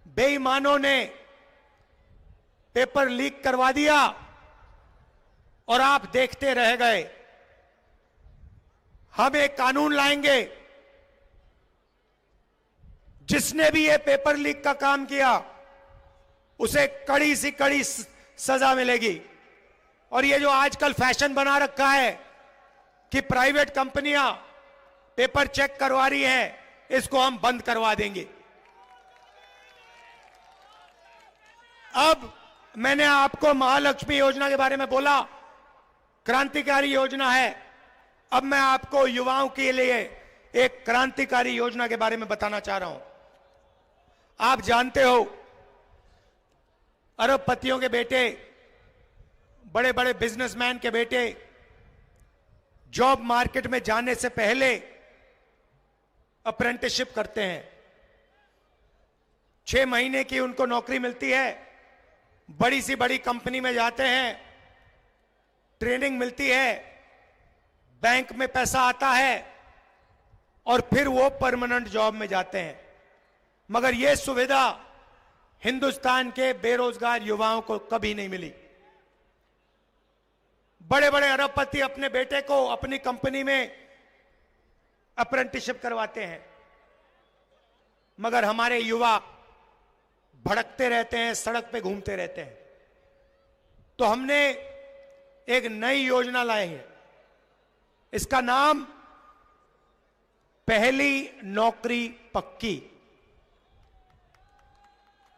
बेईमानों ने पेपर लीक करवा दिया और आप देखते रह गए। हम एक कानून लाएंगे, जिसने भी ये पेपर लीक का काम किया उसे कड़ी सी कड़ी सजा मिलेगी। और ये जो आजकल फैशन बना रखा है कि प्राइवेट कंपनियां पेपर चेक करवा रही हैं, इसको हम बंद करवा देंगे। अब मैंने आपको महालक्ष्मी योजना के बारे में बोला, क्रांतिकारी योजना है। अब मैं आपको युवाओं के लिए एक क्रांतिकारी योजना के बारे में बताना चाह रहा हूं। आप जानते हो, अरबपतियों के बेटे, बड़े बड़े बिजनेसमैन के बेटे जॉब मार्केट में जाने से पहले अप्रेंटिसशिप करते हैं। 6 महीने की उनको नौकरी मिलती है, बड़ी सी बड़ी कंपनी में जाते हैं, ट्रेनिंग मिलती है, बैंक में पैसा आता है और फिर वो परमानेंट जॉब में जाते हैं। मगर यह सुविधा हिंदुस्तान के बेरोजगार युवाओं को कभी नहीं मिली। बड़े बड़े अरबपति अपने बेटे को अपनी कंपनी में अप्रेंटिसशिप करवाते हैं, मगर हमारे युवा भड़कते रहते हैं, सड़क पे घूमते रहते हैं। तो हमने एक नई योजना लाई है, इसका नाम पहली नौकरी पक्की।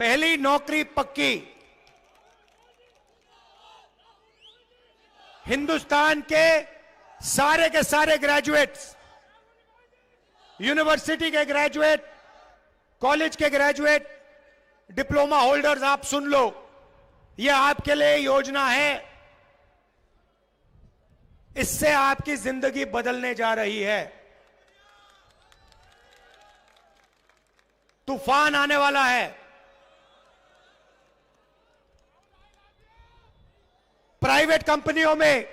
पहली नौकरी पक्की। हिंदुस्तान के सारे ग्रेजुएट्स, यूनिवर्सिटी के ग्रेजुएट, कॉलेज के ग्रेजुएट, डिप्लोमा होल्डर्स, आप सुन लो, यह आपके लिए योजना है। इससे आपकी जिंदगी बदलने जा रही है। तूफान आने वाला है। प्राइवेट कंपनियों में,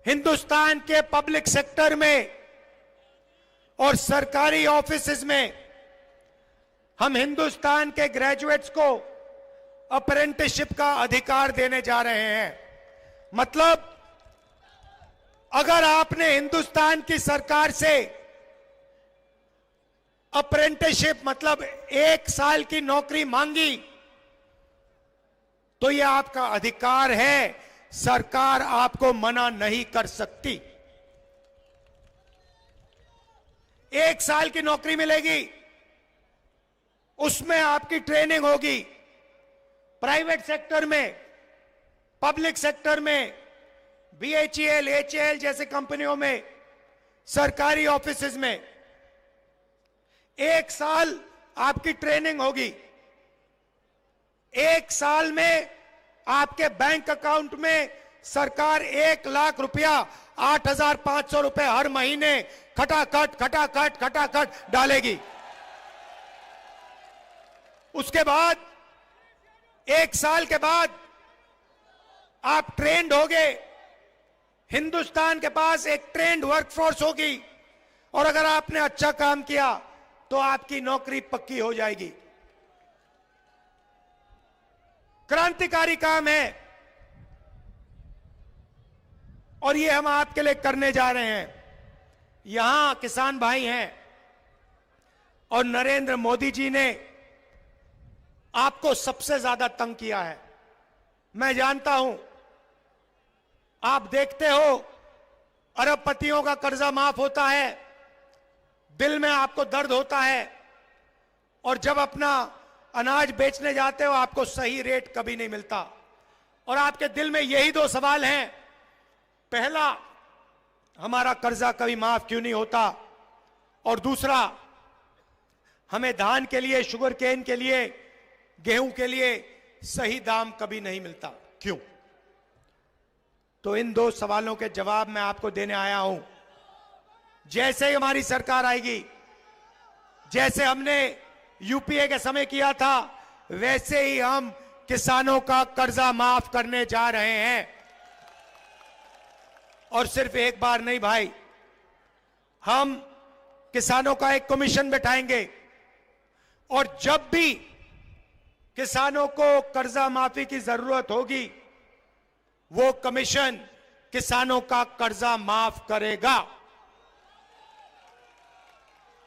हिंदुस्तान के पब्लिक सेक्टर में और सरकारी ऑफिसेज में हम हिंदुस्तान के ग्रेजुएट्स को अप्रेंटिसशिप का अधिकार देने जा रहे हैं। मतलब अगर आपने हिंदुस्तान की सरकार से अप्रेंटिसशिप मतलब 1 साल की नौकरी मांगी तो यह आपका अधिकार है, सरकार आपको मना नहीं कर सकती। 1 साल की नौकरी मिलेगी, उसमें आपकी ट्रेनिंग होगी। प्राइवेट सेक्टर में, पब्लिक सेक्टर में, BHEL, HAL जैसे कंपनियों में, सरकारी ऑफिसेज में 1 साल आपकी ट्रेनिंग होगी। 1 साल में आपके बैंक अकाउंट में सरकार 1 लाख रुपया, 8,500 रुपए हर महीने खटाखट डालेगी। उसके बाद 1 साल के बाद आप ट्रेंड होगे। हिंदुस्तान के पास एक ट्रेंड वर्कफोर्स होगी और अगर आपने अच्छा काम किया तो आपकी नौकरी पक्की हो जाएगी। क्रांतिकारी काम है और ये हम आपके लिए करने जा रहे हैं। यहां किसान भाई हैं और नरेंद्र मोदी जी ने आपको सबसे ज्यादा तंग किया है। मैं जानता हूं, आप देखते हो अरबपतियों का कर्जा माफ होता है, दिल में आपको दर्द होता है और जब अपना अनाज बेचने जाते हो आपको सही रेट कभी नहीं मिलता और आपके दिल में यही 2 सवाल हैं। पहला, हमारा कर्जा कभी माफ क्यों नहीं होता, और दूसरा, हमें धान के लिए, शुगर केन के लिए, गेहूं के लिए सही दाम कभी नहीं मिलता, क्यों? तो इन 2 सवालों के जवाब मैं आपको देने आया हूं। जैसे ही हमारी सरकार आएगी, जैसे हमने यूपीए के समय किया था, वैसे ही हम किसानों का कर्जा माफ करने जा रहे हैं। और सिर्फ एक बार नहीं भाई, हम किसानों का एक कमीशन बैठाएंगे और जब भी किसानों को कर्जा माफी की जरूरत होगी वो कमीशन किसानों का कर्जा माफ करेगा।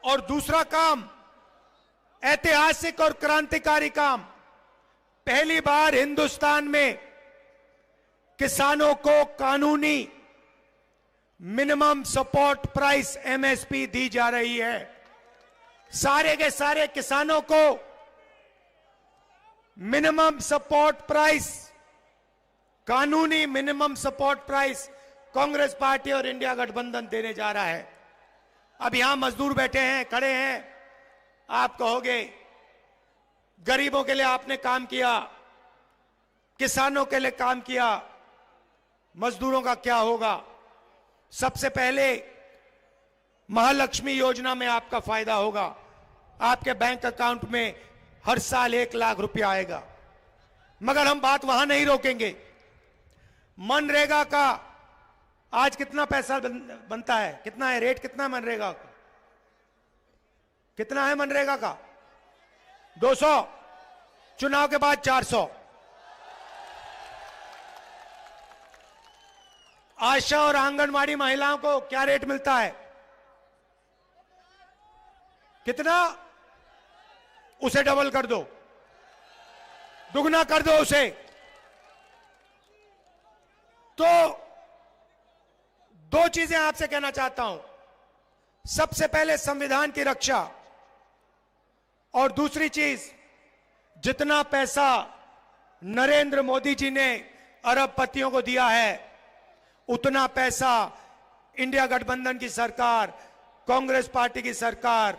और दूसरा काम, ऐतिहासिक और क्रांतिकारी काम, पहली बार हिंदुस्तान में किसानों को कानूनी मिनिमम सपोर्ट प्राइस MSP दी जा रही है। सारे के सारे किसानों को मिनिमम सपोर्ट प्राइस, कानूनी minimum support price Congress party और इंडिया गठबंधन देने जा रहा है। अब यहां मजदूर बैठे हैं, खड़े हैं, आप कहोगे गरीबों के लिए आपने काम किया, किसानों के लिए काम किया, मजदूरों का क्या होगा? सबसे पहले महालक्ष्मी योजना में आपका फायदा होगा। आपके बैंक अकाउंट में हर साल 1 लाख रुपया आएगा। मगर हम बात वहां नहीं रोकेंगे। मनरेगा का आज कितना पैसा बनता है, कितना है रेट, कितना है मनरेगा का? कितना है मनरेगा का? 200, चुनाव के बाद 400। आशा और आंगनवाड़ी महिलाओं को क्या रेट मिलता है? कितना? उसे डबल कर दो, दुगना कर दो उसे। तो 2 चीजें आपसे कहना चाहता हूं। सबसे पहले संविधान की रक्षा, और दूसरी चीज, जितना पैसा नरेंद्र मोदी जी ने अरबपतियों को दिया है उतना पैसा इंडिया गठबंधन की सरकार, कांग्रेस पार्टी की सरकार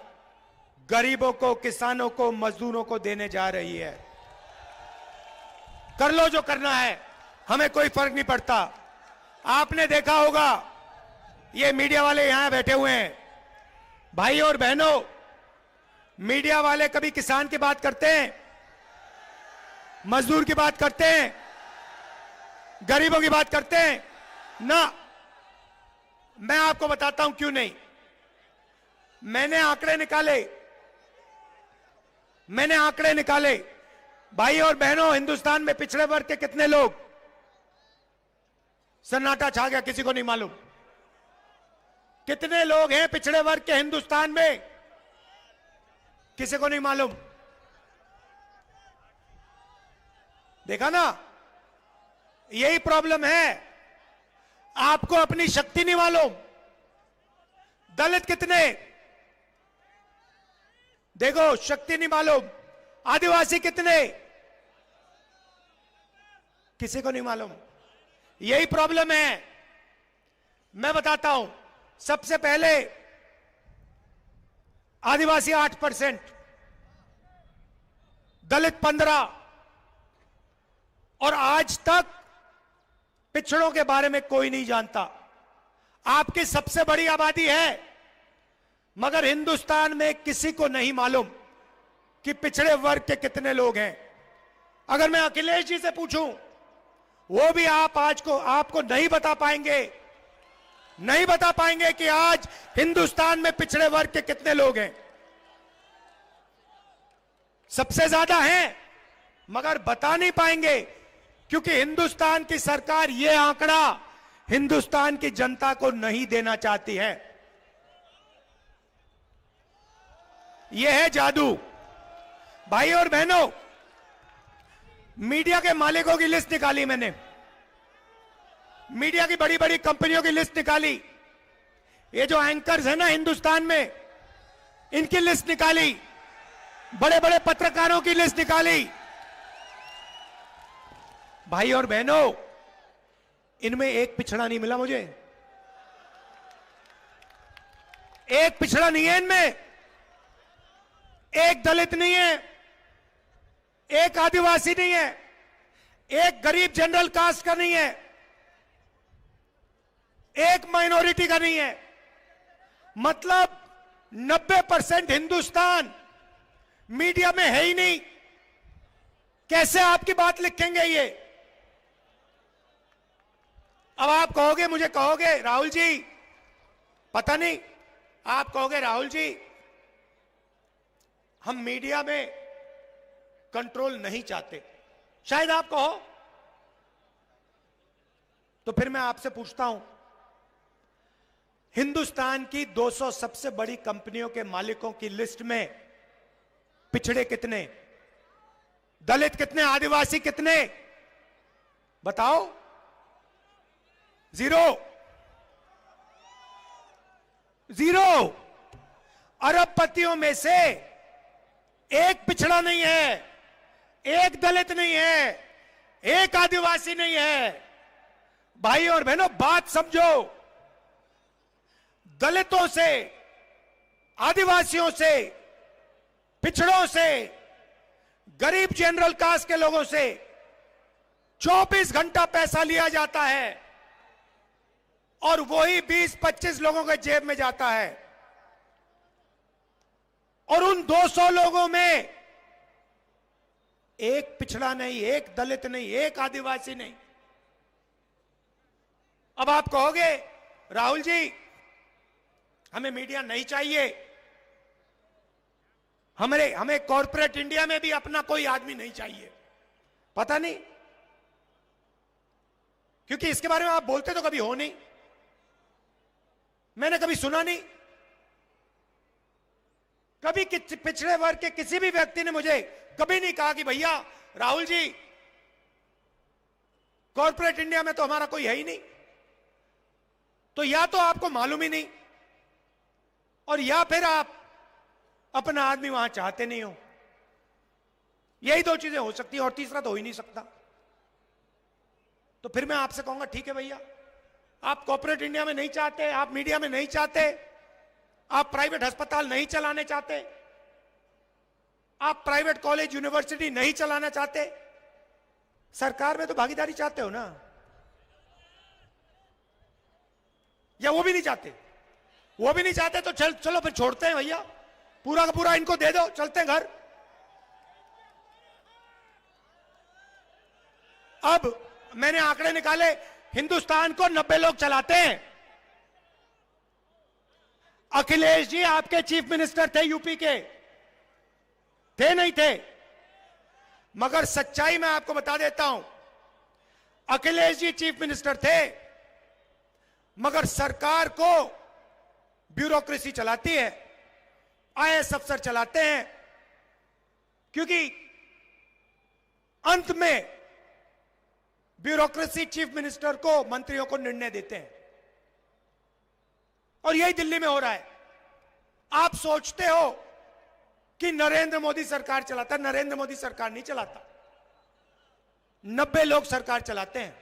गरीबों को, किसानों को, मजदूरों को देने जा रही है। कर लो जो करना है, हमें कोई फर्क नहीं पड़ता। आपने देखा होगा, ये मीडिया वाले यहां बैठे हुए हैं, भाई और बहनों, मीडिया वाले कभी किसान की बात करते हैं, मजदूर की बात करते हैं, गरीबों की बात करते हैं ना? मैं आपको बताता हूं क्यों नहीं। मैंने आंकड़े निकाले, भाई और बहनों, हिंदुस्तान में पिछड़े वर्ग के कितने लोग? सन्नाटा छा गया, किसी को नहीं मालूम। कितने लोग हैं पिछड़े वर्ग के हिंदुस्तान में? किसी को नहीं मालूम। देखा ना, यही प्रॉब्लम है, आपको अपनी शक्ति नहीं मालूम। दलित कितने? देखो, शक्ति नहीं मालूम। आदिवासी कितने? किसी को नहीं मालूम। यही प्रॉब्लम है। मैं बताता हूं, सबसे पहले आदिवासी 8%, दलित 15%, और आज तक पिछड़ों के बारे में कोई नहीं जानता। आपकी सबसे बड़ी आबादी है, मगर हिंदुस्तान में किसी को नहीं मालूम कि पिछड़े वर्ग के कितने लोग हैं। अगर मैं अखिलेश जी से पूछूं, वो भी आपको नहीं बता पाएंगे कि आज हिंदुस्तान में पिछड़े वर्ग के कितने लोग हैं। सबसे ज्यादा हैं, मगर बता नहीं पाएंगे, क्योंकि हिंदुस्तान की सरकार यह आंकड़ा हिंदुस्तान की जनता को नहीं देना चाहती है। यह है जादू। भाई और बहनों, मीडिया के मालिकों की लिस्ट निकाली मैंने, मीडिया की बड़ी बड़ी कंपनियों की लिस्ट निकाली, ये जो एंकर्स है ना हिंदुस्तान में, इनकी लिस्ट निकाली, बड़े बड़े पत्रकारों की लिस्ट निकाली। भाई और बहनों, इनमें एक पिछड़ा नहीं मिला मुझे। एक पिछड़ा नहीं है इनमें, एक दलित नहीं है, एक आदिवासी नहीं है, एक गरीब जनरल कास्ट का नहीं है, एक माइनॉरिटी का नहीं है। मतलब 90% हिंदुस्तान मीडिया में है ही नहीं। कैसे आपकी बात लिखेंगे ये? अब आप कहोगे, मुझे कहोगे राहुल जी, पता नहीं, आप कहोगे राहुल जी हम मीडिया में कंट्रोल नहीं चाहते, शायद आप कहो। तो फिर मैं आपसे पूछता हूं, हिंदुस्तान की 200 सबसे बड़ी कंपनियों के मालिकों की लिस्ट में पिछड़े कितने, दलित कितने, आदिवासी कितने? बताओ। जीरो। अरबपतियों में से एक पिछड़ा नहीं है, एक दलित नहीं है, एक आदिवासी नहीं है। भाई और बहनों, बात समझो। दलितों से, आदिवासियों से, पिछड़ों से, गरीब जनरल कास्ट के लोगों से 24 घंटा पैसा लिया जाता है और वही 20-25 लोगों के जेब में जाता है। और उन 200 लोगों में एक पिछड़ा नहीं, एक दलित नहीं, एक आदिवासी नहीं। अब आप कहोगे राहुल जी हमें मीडिया नहीं चाहिए, हमें कॉर्पोरेट इंडिया में भी अपना कोई आदमी नहीं चाहिए। पता नहीं, क्योंकि इसके बारे में आप बोलते तो कभी हो नहीं, मैंने कभी सुना नहीं। कभी पिछड़े वर्ग के किसी भी व्यक्ति ने मुझे कभी नहीं कहा कि भैया राहुल जी कॉर्पोरेट इंडिया में तो हमारा कोई है ही नहीं। तो या तो आपको मालूम ही नहीं, और या फिर आप अपना आदमी वहां चाहते नहीं हो। यही दो चीजें हो सकती है, और तीसरा तो हो ही नहीं सकता। तो फिर मैं आपसे कहूंगा ठीक है भैया, आप कॉर्पोरेट इंडिया में नहीं चाहते, आप मीडिया में नहीं चाहते, आप प्राइवेट अस्पताल नहीं चलाने चाहते, आप प्राइवेट कॉलेज यूनिवर्सिटी नहीं चलाना चाहते, सरकार में तो भागीदारी चाहते हो ना। या वो भी नहीं चाहते? वो भी नहीं चाहते तो चलो फिर छोड़ते हैं भैया, पूरा का पूरा इनको दे दो, चलते हैं घर। अब मैंने आंकड़े निकाले, हिंदुस्तान को 90 लोग चलाते हैं। अखिलेश जी आपके चीफ मिनिस्टर थे यूपी के, थे नहीं थे? मगर सच्चाई मैं आपको बता देता हूं, अखिलेश जी चीफ मिनिस्टर थे, मगर सरकार को ब्यूरोक्रेसी चलाती है, आईएएस अफसर चलाते हैं, क्योंकि अंत में ब्यूरोक्रेसी चीफ मिनिस्टर को, मंत्रियों को निर्णय देते हैं। और यही दिल्ली में हो रहा है। आप सोचते हो कि नरेंद्र मोदी सरकार चलाता, नरेंद्र मोदी सरकार नहीं चलाता, 90 लोग सरकार चलाते हैं।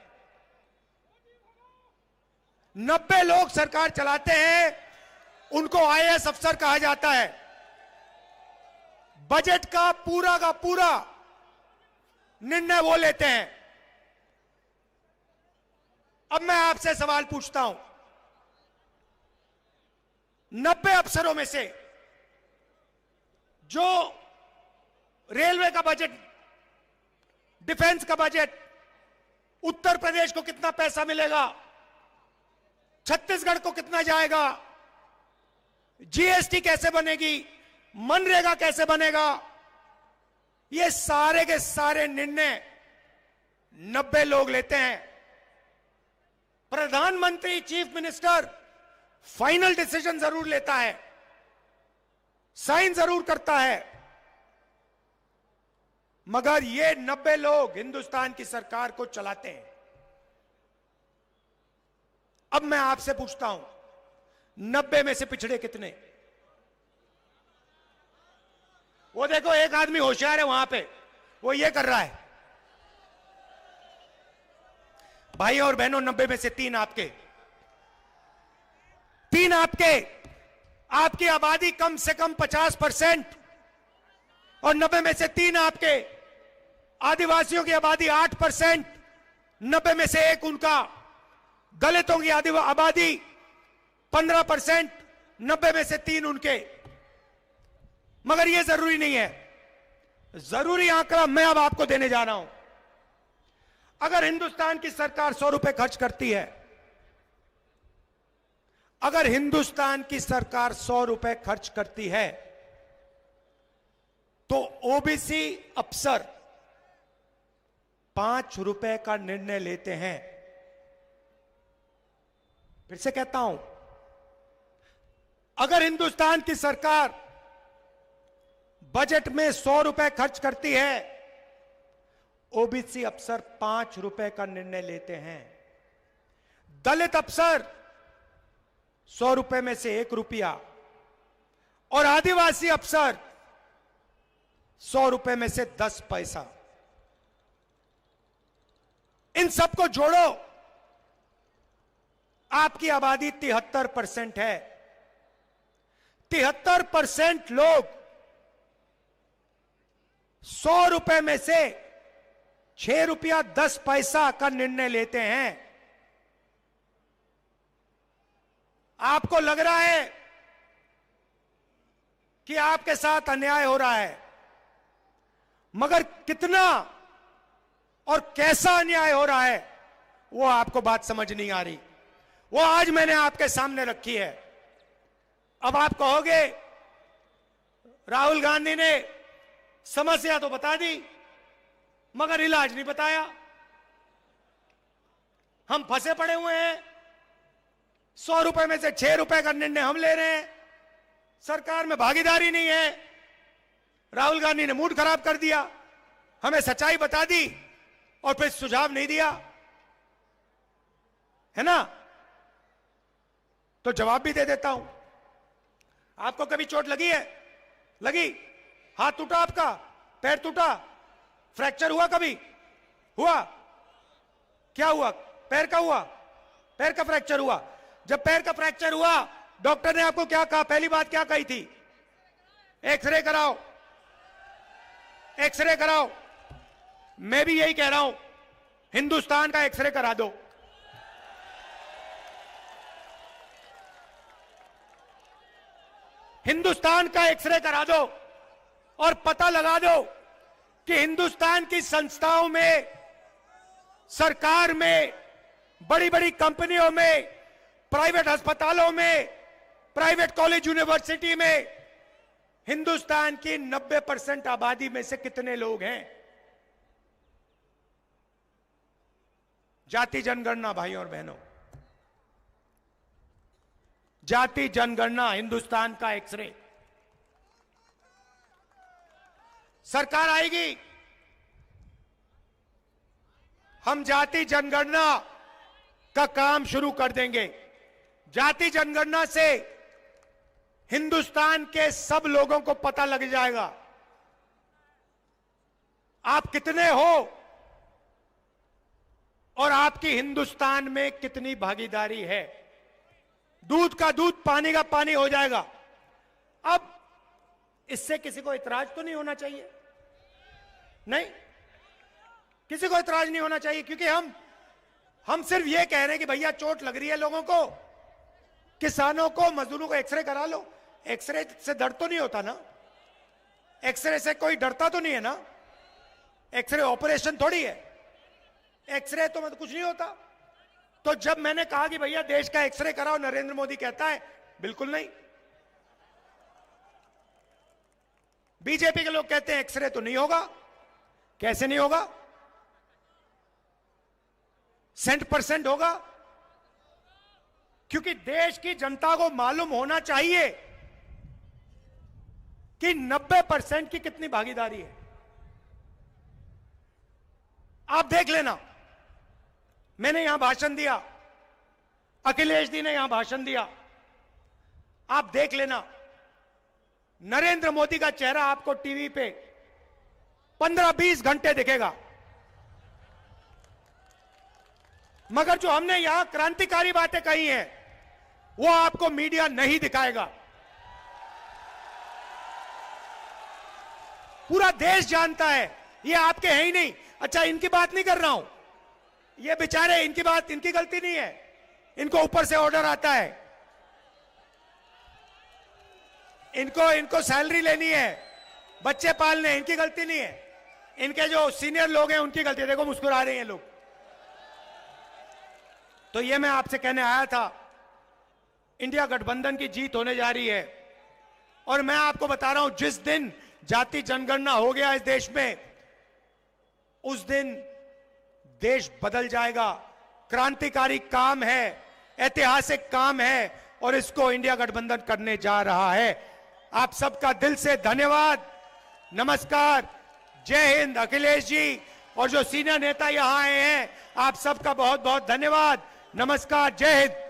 90 लोग सरकार चलाते हैं, उनको आईएएस अफसर कहा जाता है। बजट का पूरा निर्णय वो लेते हैं। अब मैं आपसे सवाल पूछता हूं, 90 अफसरों में से जो रेलवे का बजट, डिफेंस का बजट, उत्तर प्रदेश को कितना पैसा मिलेगा, छत्तीसगढ़ को कितना जाएगा, जीएसटी कैसे बनेगी, मनरेगा कैसे बनेगा, ये सारे के सारे निर्णय 90 लोग लेते हैं। प्रधानमंत्री, चीफ मिनिस्टर फाइनल डिसीजन जरूर लेता है, साइन जरूर करता है, मगर ये 90 लोग हिंदुस्तान की सरकार को चलाते हैं। अब मैं आपसे पूछता हूं, 90 में से पिछड़े कितने? वो देखो एक आदमी होशियार है वहां पे, वो ये कर रहा है। भाई और बहनों, 90 में से 3 आपके, 3 आपके, आपकी आबादी कम से कम 50%, और 90 में से 3 आपके, आदिवासियों की आबादी 8%, 90 में से 1 उनका, दलितों की आबादी 15%, 90 में से 3 उनके। मगर यह जरूरी नहीं है, जरूरी आंकड़ा मैं अब आपको देने जा रहा हूं। अगर हिंदुस्तान की सरकार 100 रुपए खर्च करती है, अगर हिंदुस्तान की सरकार 100 रुपए खर्च करती है, तो ओबीसी अफसर 5 रुपए का निर्णय लेते हैं। फिर से कहता हूं, अगर हिंदुस्तान की सरकार बजट में 100 रुपए खर्च करती है, ओबीसी अफसर 5 रुपए का निर्णय लेते हैं। दलित अफसर 100 रुपए में से 1 रुपया, और आदिवासी अफसर 100 रुपए में से 10 पैसा। इन सबको जोड़ो, आपकी आबादी 73% है। 73% लोग 100 रुपए में से 6 रुपया 10 पैसा का निर्णय लेते हैं। आपको लग रहा है कि आपके साथ अन्याय हो रहा है, मगर कितना और कैसा अन्याय हो रहा है वो आपको बात समझ नहीं आ रही। वो आज मैंने आपके सामने रखी है। अब आप कहोगे राहुल गांधी ने समस्या तो बता दी मगर इलाज नहीं बताया, हम फंसे पड़े हुए हैं, 100 रुपए में से 6 रुपए का निर्णय हम ले रहे हैं, सरकार में भागीदारी नहीं है। राहुल गांधी ने मूड खराब कर दिया, हमें सच्चाई बता दी और फिर सुझाव नहीं दिया, है ना? तो जवाब भी दे देता हूं। आपको कभी चोट लगी है? लगी? हाथ टूटा आपका, पैर टूटा, फ्रैक्चर हुआ कभी? हुआ? क्या हुआ? पैर का हुआ? पैर का फ्रैक्चर हुआ। जब पैर का फ्रैक्चर हुआ, डॉक्टर ने आपको क्या कहा? पहली बात क्या कही थी? एक्सरे कराओ, एक्सरे कराओ। मैं भी यही कह रहा हूं, हिंदुस्तान का एक्सरे करा दो। हिंदुस्तान का एक्सरे करा दो और पता लगा दो कि हिंदुस्तान की संस्थाओं में, सरकार में, बड़ी बड़ी कंपनियों में, प्राइवेट अस्पतालों में, प्राइवेट कॉलेज यूनिवर्सिटी में हिंदुस्तान की 90% आबादी में से कितने लोग हैं। जाति जनगणना भाइयों और बहनों, जाति जनगणना, हिंदुस्तान का एक्सरे। सरकार आएगी, हम जाति जनगणना का काम शुरू कर देंगे। जाति जनगणना से हिंदुस्तान के सब लोगों को पता लग जाएगा आप कितने हो और आपकी हिंदुस्तान में कितनी भागीदारी है। दूध का दूध, पानी का पानी हो जाएगा। अब इससे किसी को इतराज तो नहीं होना चाहिए, नहीं, किसी को इतराज नहीं होना चाहिए, क्योंकि हम सिर्फ ये कह रहे हैं कि भैया चोट लग रही है लोगों को, किसानों को, मजदूरों को एक्सरे करा लो। एक्सरे से दर्द तो नहीं होता ना, एक्सरे से कोई डरता तो नहीं है ना, एक्सरे ऑपरेशन थोड़ी है, एक्सरे तो मतलब कुछ नहीं होता। तो जब मैंने कहा कि भैया देश का एक्सरे कराओ, नरेंद्र मोदी कहता है बिल्कुल नहीं। बीजेपी के लोग कहते हैं एक्सरे तो नहीं होगा। कैसे नहीं होगा? 100% होगा, क्योंकि देश की जनता को मालूम होना चाहिए कि 90% की कितनी भागीदारी है। आप देख लेना, मैंने यहां भाषण दिया, अखिलेश जी ने यहां भाषण दिया, आप देख लेना, नरेंद्र मोदी का चेहरा आपको टीवी पे 15-20 घंटे दिखेगा, मगर जो हमने यहां क्रांतिकारी बातें कही हैं वो आपको मीडिया नहीं दिखाएगा। पूरा देश जानता है, ये आपके हैं ही नहीं। अच्छा, इनकी बात नहीं कर रहा हूं, ये बेचारे, इनकी बात, इनकी गलती नहीं है, इनको ऊपर से ऑर्डर आता है, इनको सैलरी लेनी है, बच्चे पालने हैं, इनकी गलती नहीं है। इनके जो सीनियर लोग हैं उनकी गलती है। देखो मुस्कुरा रहे हैं लोग। तो ये मैं आपसे कहने आया था, इंडिया गठबंधन की जीत होने जा रही है। और मैं आपको बता रहा हूं, जिस दिन जाति जनगणना हो गया इस देश में, उस दिन देश बदल जाएगा। क्रांतिकारी काम है, ऐतिहासिक काम है, और इसको इंडिया गठबंधन करने जा रहा है। आप सबका दिल से धन्यवाद, नमस्कार, जय हिंद। अखिलेश जी और जो सीनियर नेता यहां आए हैं, आप सबका बहुत बहुत धन्यवाद, नमस्कार, जय हिंद।